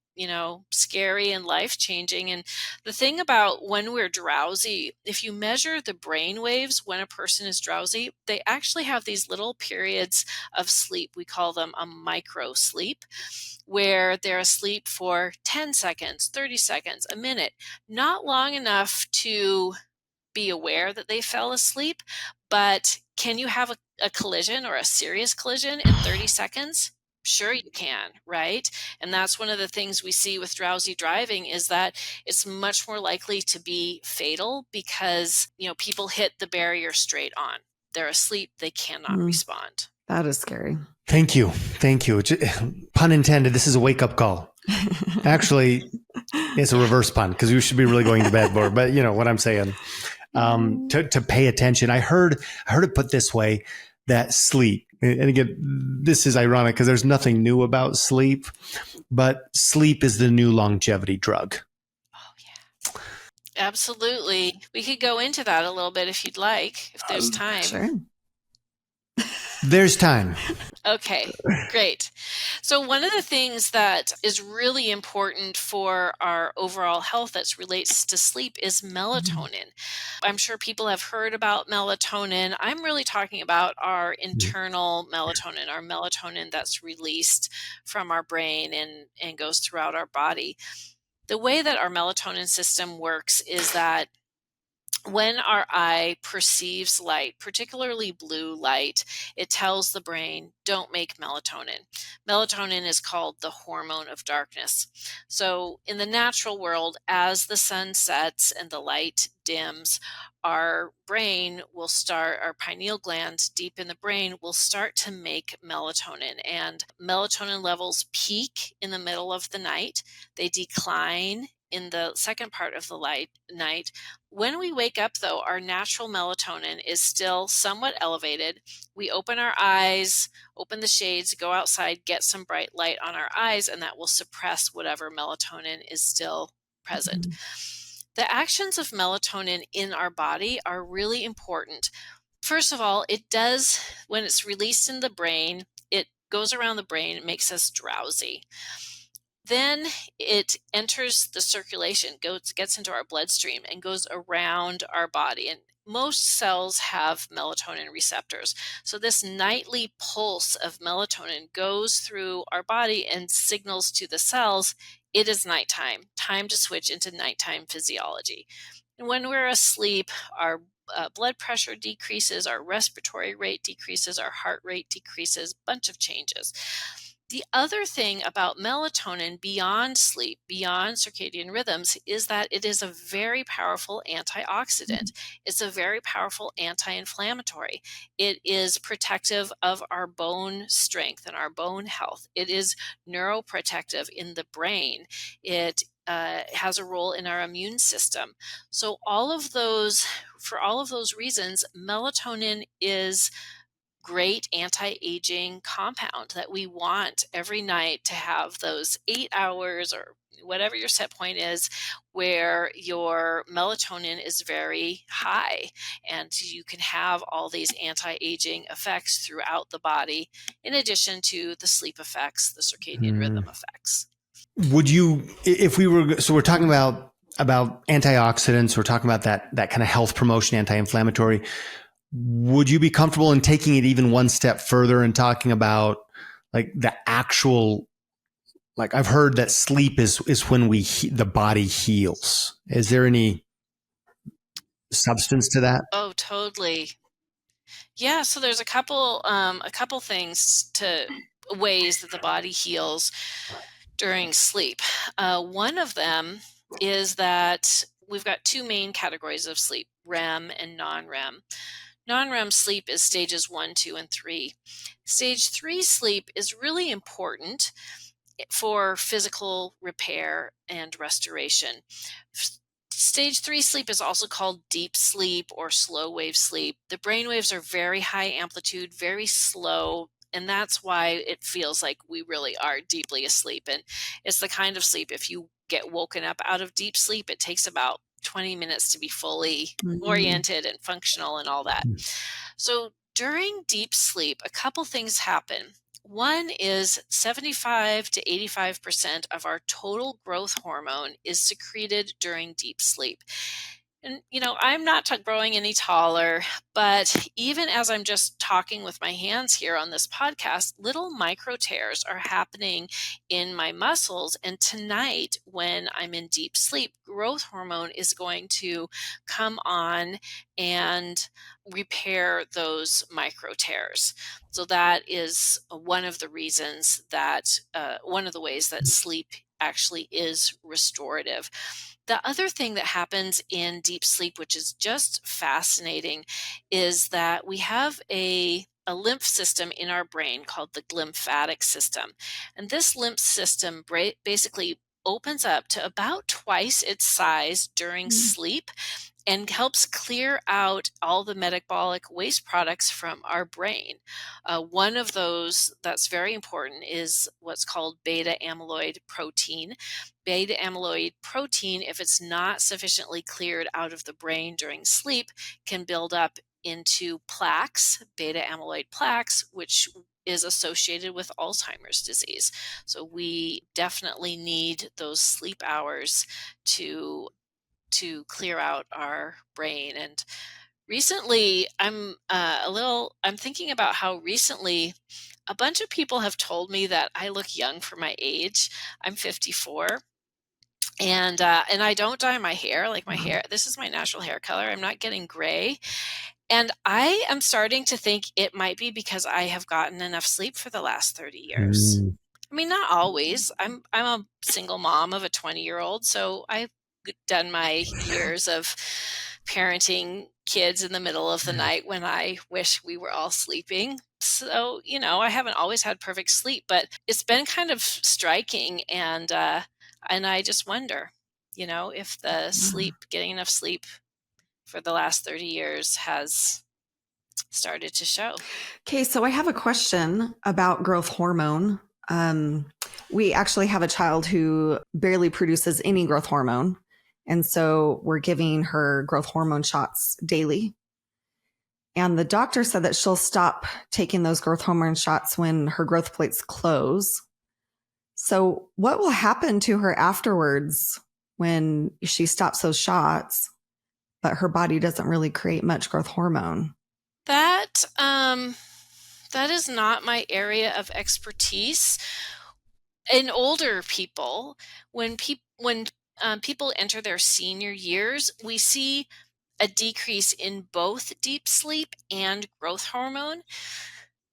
scary and life-changing. And the thing about when we're drowsy, if you measure the brain waves when a person is drowsy, they actually have these little periods of sleep. We call them a micro sleep, where they're asleep for 10 seconds, 30 seconds, a minute, not long enough to be aware that they fell asleep. But can you have a collision or a serious collision in 30 seconds? Sure you can, right? And that's one of the things we see with drowsy driving, is that it's much more likely to be fatal because, people hit the barrier straight on. They're asleep, they cannot respond. That is scary. Thank you. Pun intended. This is a wake-up call. Actually, it's a reverse pun because you should be really going to bed more. But you know what I'm saying. To pay attention. I heard it put this way, that sleep. And again, this is ironic because there's nothing new about sleep, but sleep is the new longevity drug. Oh, yeah. Absolutely. We could go into that a little bit if you'd like, if there's time. Sure. There's time. Okay, great. So one of the things that is really important for our overall health that relates to sleep is melatonin. I'm sure people have heard about melatonin. I'm really talking about our internal melatonin, our melatonin that's released from our brain and goes throughout our body. The way that our melatonin system works is that when our eye perceives light, particularly blue light, it tells the brain, don't make melatonin. Melatonin is called the hormone of darkness. So in the natural world, as the sun sets and the light dims, our pineal gland deep in the brain will start to make melatonin. And melatonin levels peak in the middle of the night. They decline in the second part of the night. When we wake up, though, our natural melatonin is still somewhat elevated. We open our eyes, open the shades, go outside, get some bright light on our eyes, and that will suppress whatever melatonin is still present. The actions of melatonin in our body are really important. First of all, when it's released in the brain, it goes around the brain, it makes us drowsy. Then it enters the circulation, gets into our bloodstream and goes around our body. And most cells have melatonin receptors. So this nightly pulse of melatonin goes through our body and signals to the cells, it is nighttime, time to switch into nighttime physiology. And when we're asleep, our blood pressure decreases, our respiratory rate decreases, our heart rate decreases, bunch of changes. The other thing about melatonin beyond sleep, beyond circadian rhythms, is that it is a very powerful antioxidant. It's a very powerful anti-inflammatory. It is protective of our bone strength and our bone health. It is neuroprotective in the brain. It has a role in our immune system. So for all of those reasons, melatonin is great anti-aging compound that we want every night to have those 8 hours or whatever your set point is where your melatonin is very high and you can have all these anti-aging effects throughout the body in addition to the sleep effects, the circadian rhythm effects. Would you, so we're talking about antioxidants, we're talking about that kind of health promotion, anti-inflammatory. Would you be comfortable in taking it even one step further and talking about like the actual, like I've heard that sleep is when the body heals. Is there any substance to that? Oh, totally. Yeah. So there's a couple ways that the body heals during sleep. One of them is that we've got two main categories of sleep, REM and non-REM. Non-REM sleep is stages 1, 2, and 3. Stage 3 sleep is really important for physical repair and restoration. Stage 3 sleep is also called deep sleep or slow wave sleep. The brain waves are very high amplitude, very slow, and that's why it feels like we really are deeply asleep. And it's the kind of sleep, if you get woken up out of deep sleep, it takes about 20 minutes to be fully oriented and functional and all that. So during deep sleep, a couple things happen. One is 75 to 85% of our total growth hormone is secreted during deep sleep. And, I'm not growing any taller, but even as I'm just talking with my hands here on this podcast, little micro tears are happening in my muscles. And tonight, when I'm in deep sleep, growth hormone is going to come on and repair those micro tears. So that is one of the reasons that, one of the ways that sleep actually is restorative. The other thing that happens in deep sleep, which is just fascinating, is that we have a lymph system in our brain called the lymphatic system. And this lymph system basically opens up to about twice its size during sleep and helps clear out all the metabolic waste products from our brain. One of those that's very important is what's called beta amyloid protein. Beta amyloid protein, if it's not sufficiently cleared out of the brain during sleep, can build up into plaques, beta amyloid plaques, which is associated with Alzheimer's disease. So we definitely need those sleep hours to clear out our brain. And recently, I'm thinking about how recently a bunch of people have told me that I look young for my age. I'm 54. And I don't dye my hair. Like my hair, this is my natural hair color. I'm not getting gray. And I am starting to think it might be because I have gotten enough sleep for the last 30 years. I mean, not always. I'm a single mom of a 20-year-old, so I've done my years of parenting kids in the middle of the night when I wish we were all sleeping. So, I haven't always had perfect sleep, but it's been kind of striking, and I just wonder, if the getting enough sleep for the last 30 years has started to show. Okay, so I have a question about growth hormone. We actually have a child who barely produces any growth hormone. And so we're giving her growth hormone shots daily. And the doctor said that she'll stop taking those growth hormone shots when her growth plates close. So what will happen to her afterwards when she stops those shots, but her body doesn't really create much growth hormone? That is not my area of expertise. In older people, when people enter their senior years, we see a decrease in both deep sleep and growth hormone.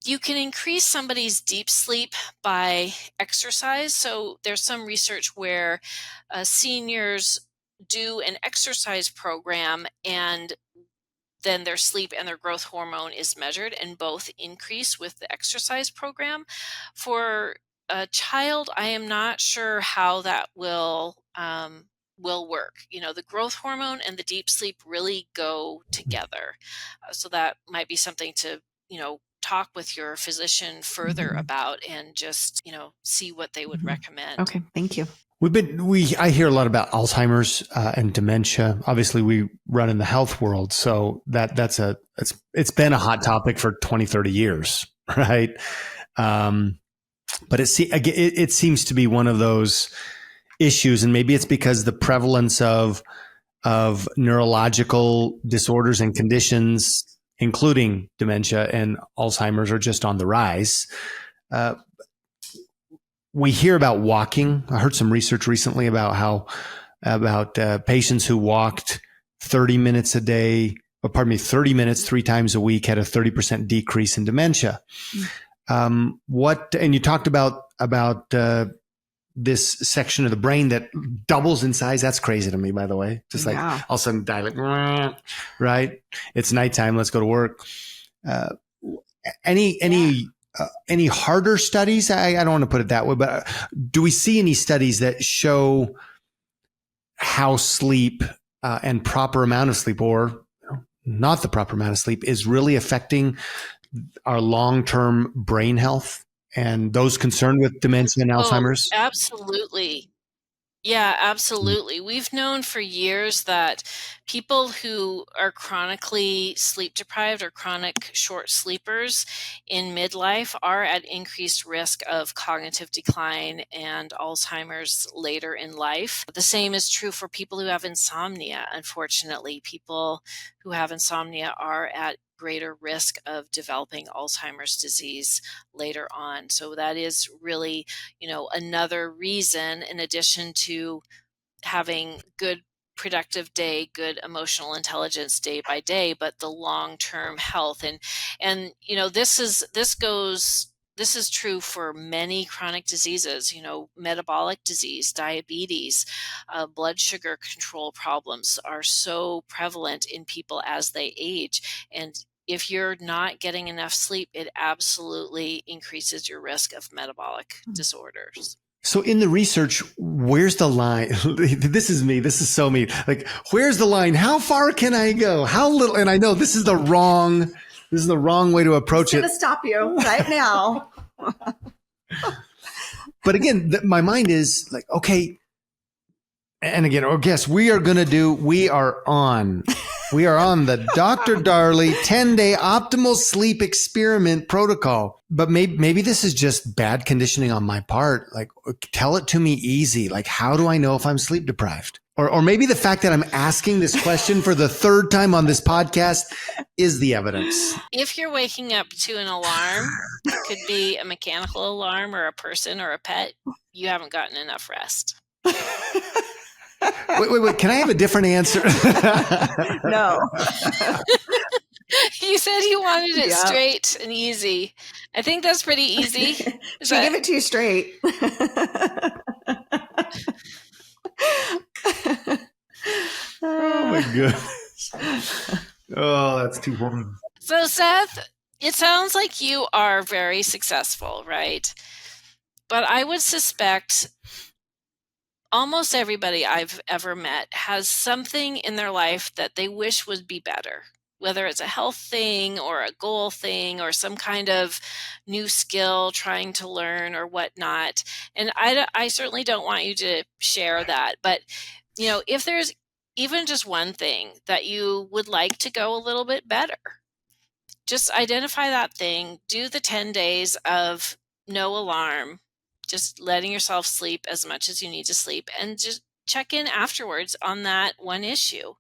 You can increase somebody's deep sleep by exercise. So there's some research where seniors do an exercise program, and then their sleep and their growth hormone is measured, and both increase with the exercise program. For a child, I am not sure how that will work. The growth hormone and the deep sleep really go together. So that might be something to, talk with your physician further about, and just, see what they would recommend. Okay, thank you. I hear a lot about Alzheimer's and dementia. Obviously, we run in the health world, so it's been a hot topic for 20, 30 years, right? But it seems to be one of those issues, and maybe it's because the prevalence of neurological disorders and conditions, including dementia and Alzheimer's, are just on the rise. We hear about walking. I heard some research recently about patients who walked 30 minutes 30 minutes 3 times a week had a 30% decrease in dementia. And you talked about this section of the brain that doubles in size. That's crazy to me, by the way. Just like all of a sudden die, like, right? It's nighttime. Let's go to work. Any harder studies? I don't want to put it that way, but do we see any studies that show how sleep and proper amount of sleep, or not the proper amount of sleep, is really affecting our long-term brain health and those concerned with dementia and Alzheimer's? Absolutely. Yeah, absolutely. We've known for years that people who are chronically sleep deprived or chronic short sleepers in midlife are at increased risk of cognitive decline and Alzheimer's later in life. The same is true for people who have insomnia. Unfortunately, people who have insomnia are at greater risk of developing Alzheimer's disease later on. So that is really, another reason, in addition to having good productive day, good emotional intelligence day by day, but the long-term health. And this is true for many chronic diseases, metabolic disease, diabetes, blood sugar control problems are so prevalent in people as they age. And if you're not getting enough sleep, it absolutely increases your risk of metabolic disorders. So in the research, where's the line? This is me. This is so me. Like, where's the line? How far can I go? How little? And I know this is the wrong way to approach it. I'm going to stop you right now. But again, my mind is like, okay. And again, we are on the Dr. Darley 10-day optimal sleep experiment protocol. But maybe this is just bad conditioning on my part. Like, tell it to me easy. Like, how do I know if I'm sleep deprived? Or maybe the fact that I'm asking this question for the third time on this podcast is the evidence. If you're waking up to an alarm, it could be a mechanical alarm or a person or a pet, you haven't gotten enough rest. Wait. Can I have a different answer? No. You said you wanted it straight and easy. I think that's pretty easy. She gave it to you straight. Oh my goodness. Oh, that's too horrible. So Seth, it sounds like you are very successful, right? But I would suspect almost everybody I've ever met has something in their life that they wish would be better, whether it's a health thing or a goal thing or some kind of new skill trying to learn or whatnot. And I certainly don't want you to share that. But, if there's even just one thing that you would like to go a little bit better, just identify that thing, do the 10 days of no alarm, just letting yourself sleep as much as you need to sleep, and just check in afterwards on that one issue.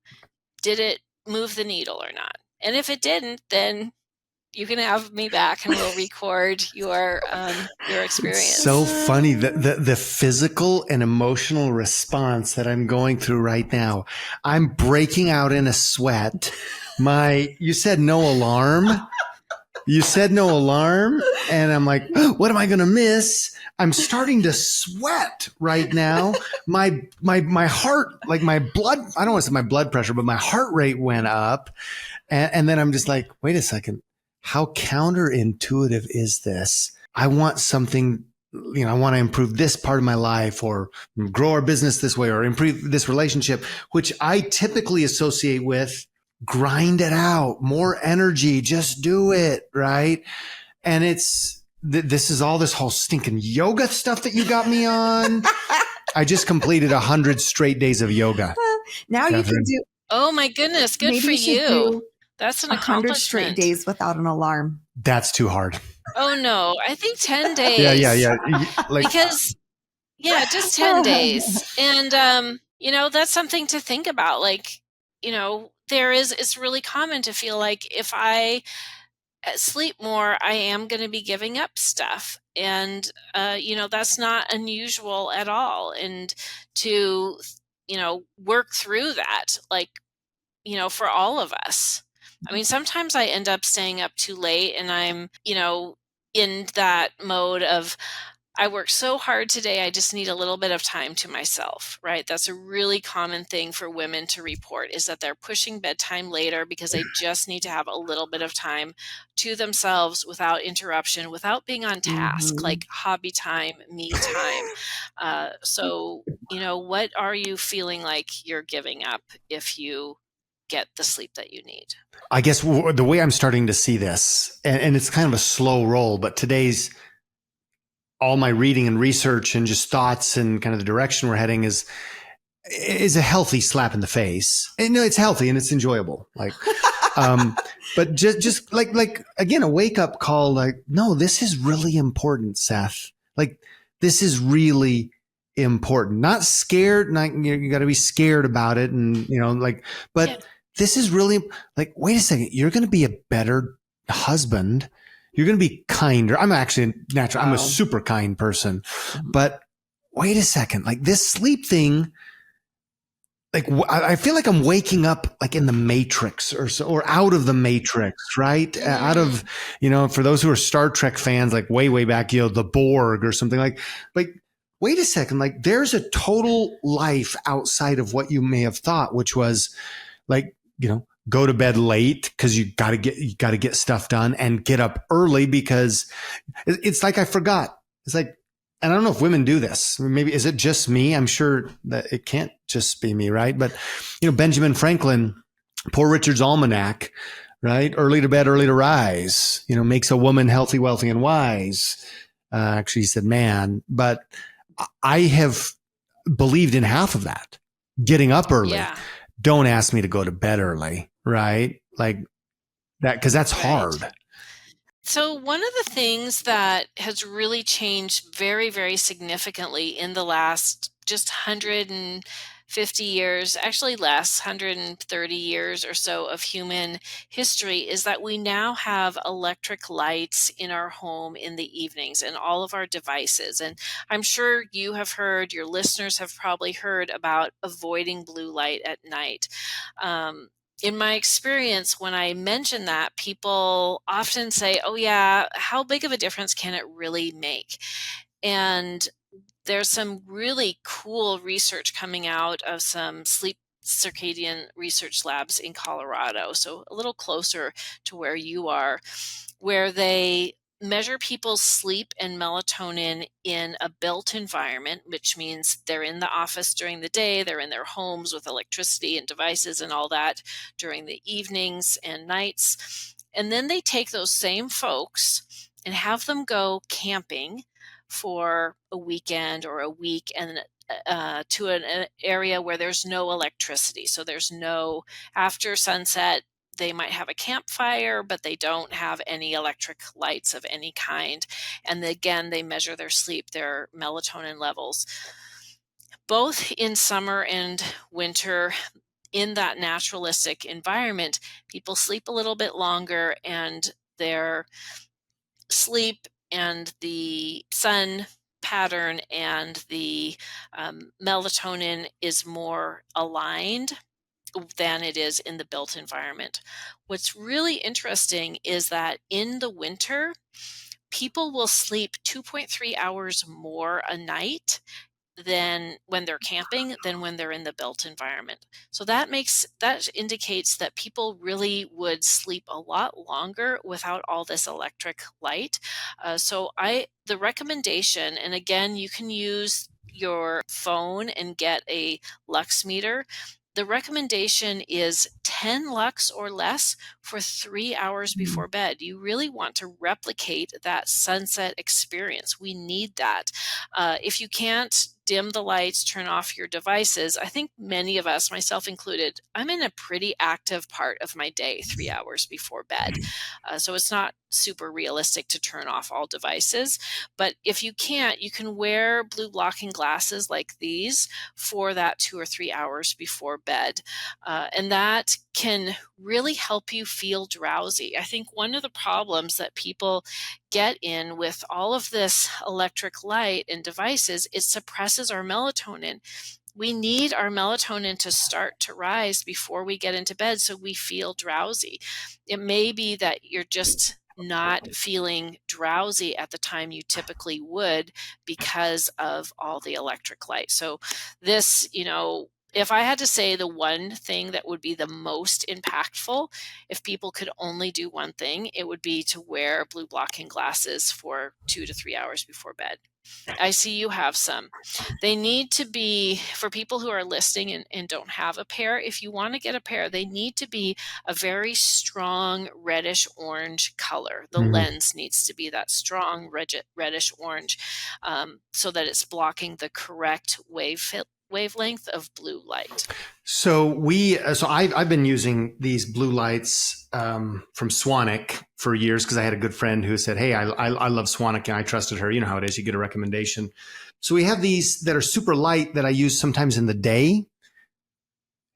Did it move the needle or not? And if it didn't, then you can have me back and we'll record your experience. It's so funny, the physical and emotional response that I'm going through right now. I'm breaking out in a sweat. You said no alarm. And I'm like, oh, what am I going to miss? I'm starting to sweat right now. My heart, like my blood, I don't want to say my blood pressure, but my heart rate went up. And then I'm just like, wait a second. How counterintuitive is this? I want something, I want to improve this part of my life or grow our business this way or improve this relationship, which I typically associate with grind it out, more energy, just do it, right? And this is all this whole stinking yoga stuff that you got me on. I just completed 100 straight days of yoga. Now Catherine. You can do. Oh my goodness. Good for you. That's an 100 straight days without an alarm. That's too hard. Oh no. I think 10 days. Yeah. Because just 10 days. And, that's something to think about. Like, it's really common to feel like if I sleep more, I am going to be giving up stuff. And, that's not unusual at all. And to, work through that, like, for all of us. I mean, sometimes I end up staying up too late and I'm, in that mode of, I work so hard today, I just need a little bit of time to myself, right? That's a really common thing for women to report, is that they're pushing bedtime later because they just need to have a little bit of time to themselves without interruption, without being on task, Mm-hmm. like hobby time, me time. What are you feeling like you're giving up if you get the sleep that you need? I guess the way I'm starting to see this, and it's kind of a slow roll, but today's all my reading and research and just thoughts and kind of the direction we're heading is a healthy slap in the face. And no, it's healthy and it's enjoyable. But just like again, a wake up call. Like, no, this is really important, Seth. Like, this is really important. Not scared. Not you got to be scared about it, and but Yeah. this is really like. Wait a second. You're going to be a better husband. You're going to be kinder. I'm actually natural. I'm a super kind person, but wait a second. Like this sleep thing. Like I feel like I'm waking up like in the Matrix or so, or out of the Matrix, right? Out of, for those who are Star Trek fans, like way back, the Borg or something like, wait a second, like there's a total life outside of what you may have thought, which was like, go to bed late because you got to get stuff done, and get up early because it's like I forgot. It's like, and I don't know if women do this. Maybe is it just me? I'm sure that it can't just be me, right? But Benjamin Franklin, Poor Richard's Almanac, right? Early to bed, early to rise. Makes a woman healthy, wealthy, and wise. Actually, he said man, but I have believed in half of that. Getting up early. Yeah. Don't ask me to go to bed early, right? Like that, because that's hard. Right. So one of the things that has really changed very, very significantly in the last just 150 years, actually less, 130 years or so of human history, is that we now have electric lights in our home in the evenings and all of our devices. And I'm sure you have heard, your listeners have probably heard about avoiding blue light at night. In my experience, when I mention that, people often say, oh, yeah, how big of a difference can it really make? And there's some really cool research coming out of some sleep circadian research labs in Colorado, so a little closer to where you are, where they measure people's sleep and melatonin in a built environment, which means they're in the office during the day, they're in their homes with electricity and devices and all that during the evenings and nights. And then they take those same folks and have them go camping for a weekend or a week, and to an area where there's no electricity. So there's no, after sunset, they might have a campfire, but they don't have any electric lights of any kind. And again, they measure their sleep, their melatonin levels. Both in summer and winter, in that naturalistic environment, people sleep a little bit longer, and their sleep and the sun pattern and the melatonin is more aligned than it is in the built environment. What's really interesting is that in the winter, people will sleep 2.3 hours more a night than when they're camping than when they're in the built environment. So that indicates that people really would sleep a lot longer without all this electric light. The recommendation, and again, you can use your phone and get a lux meter. The recommendation is 10 lux or less for 3 hours before bed. You really want to replicate that sunset experience. We need that. If you can't dim the lights, turn off your devices, I think many of us, myself included, I'm in a pretty active part of my day 3 hours before bed. So it's not super realistic to turn off all devices. But if you can't, you can wear blue blocking glasses like these for that 2 or 3 hours before bed. And that can really help you feel drowsy. I think one of the problems that people get in with all of this electric light and devices, it suppresses our melatonin. We need our melatonin to start to rise before we get into bed so we feel drowsy. It may be that you're just not feeling drowsy at the time you typically would because of all the electric light. So this, if I had to say the one thing that would be the most impactful, if people could only do one thing, it would be to wear blue blocking glasses for 2 to 3 hours before bed. I see you have some. They need to be, for people who are listening and don't have a pair, if you want to get a pair, they need to be a very strong reddish orange color. The lens needs to be that strong reddish orange so that it's blocking the correct wavelength of blue light. So I've been using these blue lights from Swanwick for years because I had a good friend who said, "Hey, I love Swanwick," and I trusted her. You know how it is; you get a recommendation. So we have these that are super light that I use sometimes in the day,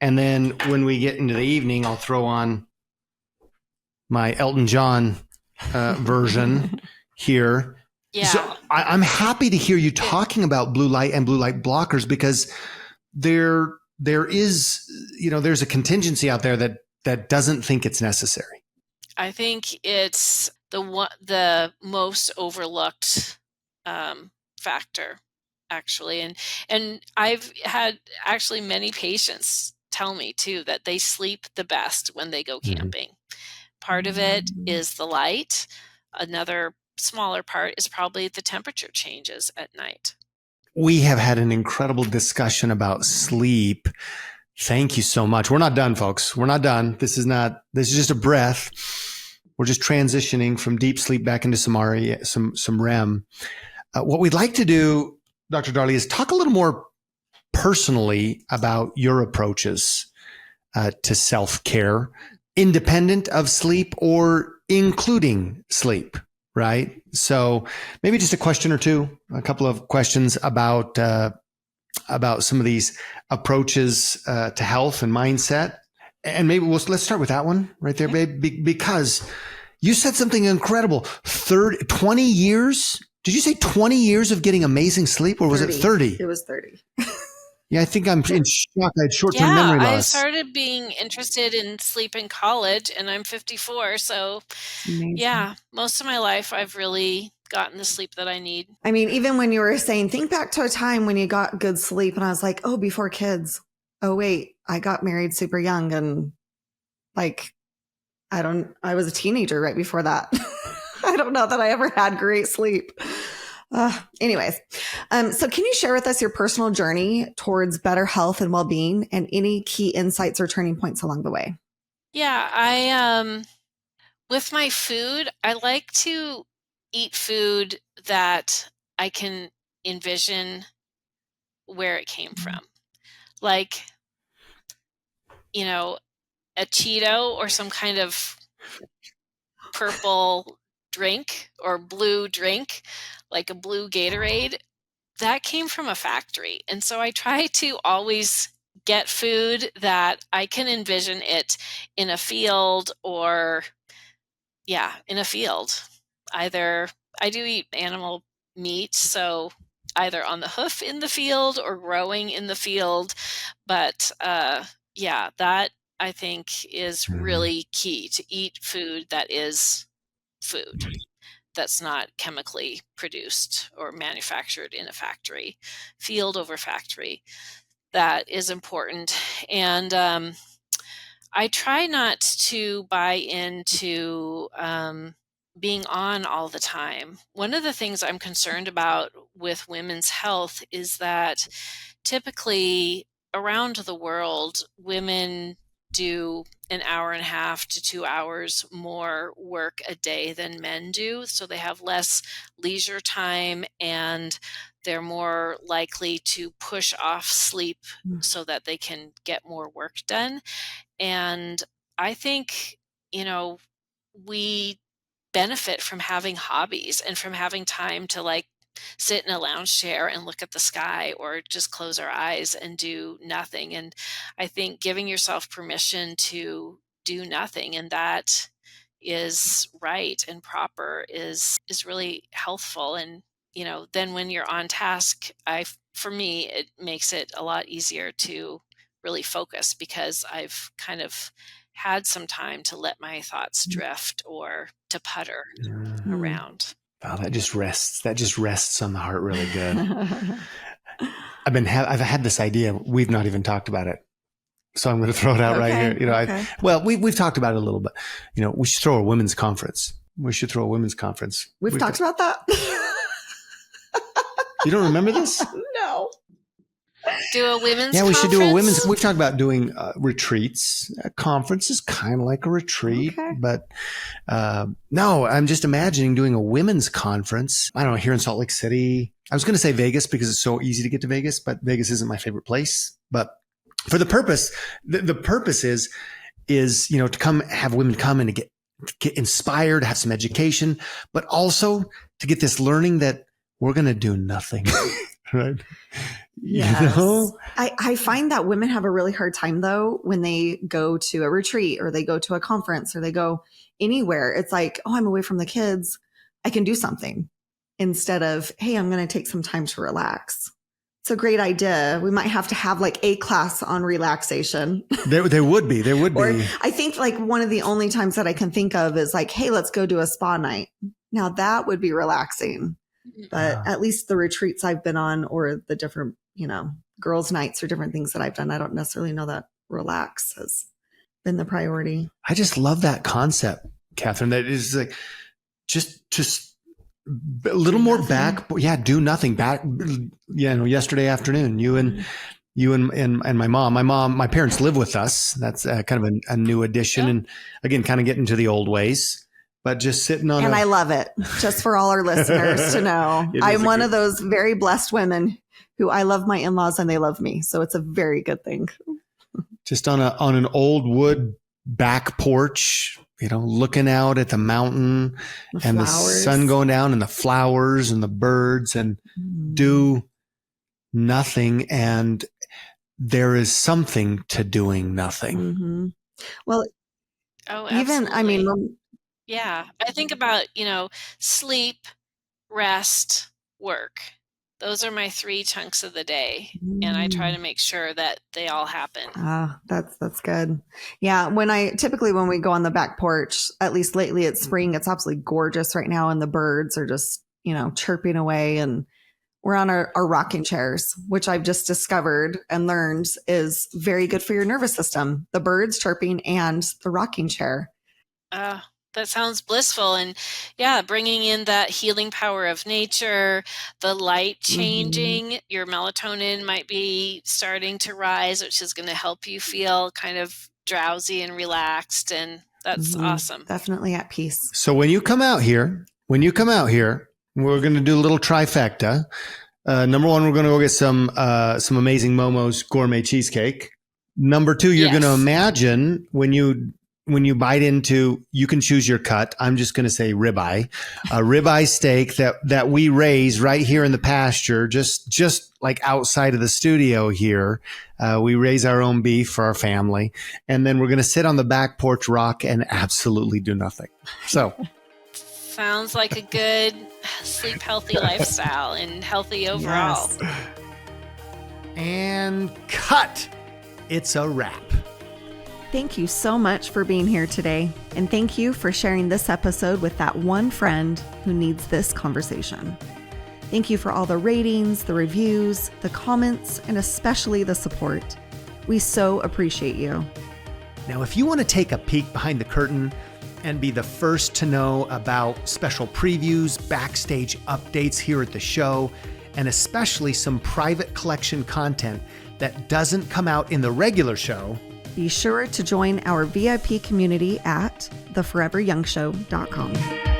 and then when we get into the evening, I'll throw on my Elton John version here. Yeah. So I'm happy to hear you talking about blue light and blue light blockers because there is, there's a contingency out there that doesn't think it's necessary. I think it's the most overlooked factor, actually, and I've had actually many patients tell me too that they sleep the best when they go camping. Part of it is the light. Another smaller part is probably the temperature changes at night. We have had an incredible discussion about sleep. Thank you so much. We're not done, folks. We're not done. This is just a breath. We're just transitioning from deep sleep back into some REM. What we'd like to do, Dr. Darley, is talk a little more personally about your approaches to self-care, independent of sleep or including sleep, right? So maybe just a question or two, a couple of questions about some of these approaches to health and mindset. And maybe let's start with that one right there, babe, because you said something incredible. 20 years? Did you say 20 years of getting amazing sleep, or was 30. it 30? It was 30. Yeah, I think I'm in shock. I had short-term memory loss. I started being interested in sleep in college, and I'm 54. So, yeah, most of my life I've really gotten the sleep that I need. I mean, even when you were saying, think back to a time when you got good sleep, and I was like, oh, before kids. Oh, wait, I got married super young, and I was a teenager right before that. I don't know that I ever had great sleep. Anyways, so can you share with us your personal journey towards better health and well-being and any key insights or turning points along the way? Yeah, I with my food, I like to eat food that I can envision where it came from. Like, a Cheeto or some kind of purple drink or blue drink, like a blue Gatorade, that came from a factory. And so I try to always get food that I can envision it in a field in a field. Either I do eat animal meat, so either on the hoof in the field or growing in the field. But that I think is really key, to eat food that is food, that's not chemically produced or manufactured in a factory, field over factory. That is important. And I try not to buy into being on all the time. One of the things I'm concerned about with women's health is that typically around the world, women do an hour and a half to 2 hours more work a day than men do. So they have less leisure time and they're more likely to push off sleep so that they can get more work done. And I think, we benefit from having hobbies and from having time to sit in a lounge chair and look at the sky or just close our eyes and do nothing. And I think giving yourself permission to do nothing, and that is right and proper, is really healthful. And then when you're on task, for me it makes it a lot easier to really focus because I've kind of had some time to let my thoughts drift or to putter Mm. around. Wow, that just rests on the heart really good. I've had this idea. We've not even talked about it. So I'm going to throw it out right here. Okay. We've talked about it a little bit. We should throw a women's conference. We've talked about that. You don't remember this? No. Do a women's Yeah, we should do a women's. conference? We've talked about doing retreats. A conference is kind of like a retreat, Okay. but no, I'm just imagining doing a women's conference. I don't know, here in Salt Lake City. I was going to say Vegas because it's so easy to get to Vegas, but Vegas isn't my favorite place. But for the purpose, the purpose is to have women come and to get inspired, have some education, but also to get this learning that we're going to do nothing, right? Yes. I find that women have a really hard time though when they go to a retreat or they go to a conference or they go anywhere. It's like, oh, I'm away from the kids. I can do something instead of, hey, I'm going to take some time to relax. It's a great idea. We might have to have like a class on relaxation. There would be. Or I think like one of the only times that I can think of is like, hey, let's go do a spa night. Now that would be relaxing. But at least the retreats I've been on or the different, girls' nights or different things that I've done, I don't necessarily know that relax has been the priority. I just love that concept, Catherine. That is like just a little more back. Yeah, do nothing back. Yesterday afternoon, you and my mom. My parents live with us. That's kind of a new addition, and again, kind of getting to the old ways. But just sitting on I love it. Just for all our listeners to know, I'm one of those very blessed women who I love my in-laws and they love me. So it's a very good thing. Just on an old wood back porch, looking out at the mountain and the sun going down and the flowers and the birds and do nothing. And there is something to doing nothing. Mm-hmm. Well, absolutely. Yeah. I think about, sleep, rest, work. Those are my 3 chunks of the day. And I try to make sure that they all happen. That's good. Yeah. When we go on the back porch, at least lately it's spring, it's absolutely gorgeous right now. And the birds are just, chirping away, and we're on our rocking chairs, which I've just discovered and learned is very good for your nervous system. The birds chirping and the rocking chair. That sounds blissful. And bringing in that healing power of nature, the light changing, your melatonin might be starting to rise, which is going to help you feel kind of drowsy and relaxed. And that's awesome. Definitely at peace. So when you come out here, we're going to do a little trifecta. Number 1, we're going to go get some amazing Momo's gourmet cheesecake. Number 2, you're going to imagine when you bite into, you can choose your cut. I'm just going to say ribeye, a ribeye steak that we raise right here in the pasture, just like outside of the studio here. We raise our own beef for our family. And then we're going to sit on the back porch, rock, and absolutely do nothing. So sounds like a good sleep healthy lifestyle and healthy overall. Yes. And cut. It's a wrap. Thank you so much for being here today. And thank you for sharing this episode with that one friend who needs this conversation. Thank you for all the ratings, the reviews, the comments, and especially the support. We so appreciate you. Now, if you want to take a peek behind the curtain and be the first to know about special previews, backstage updates here at the show, and especially some private collection content that doesn't come out in the regular show, be sure to join our VIP community at theforeveryoungshow.com.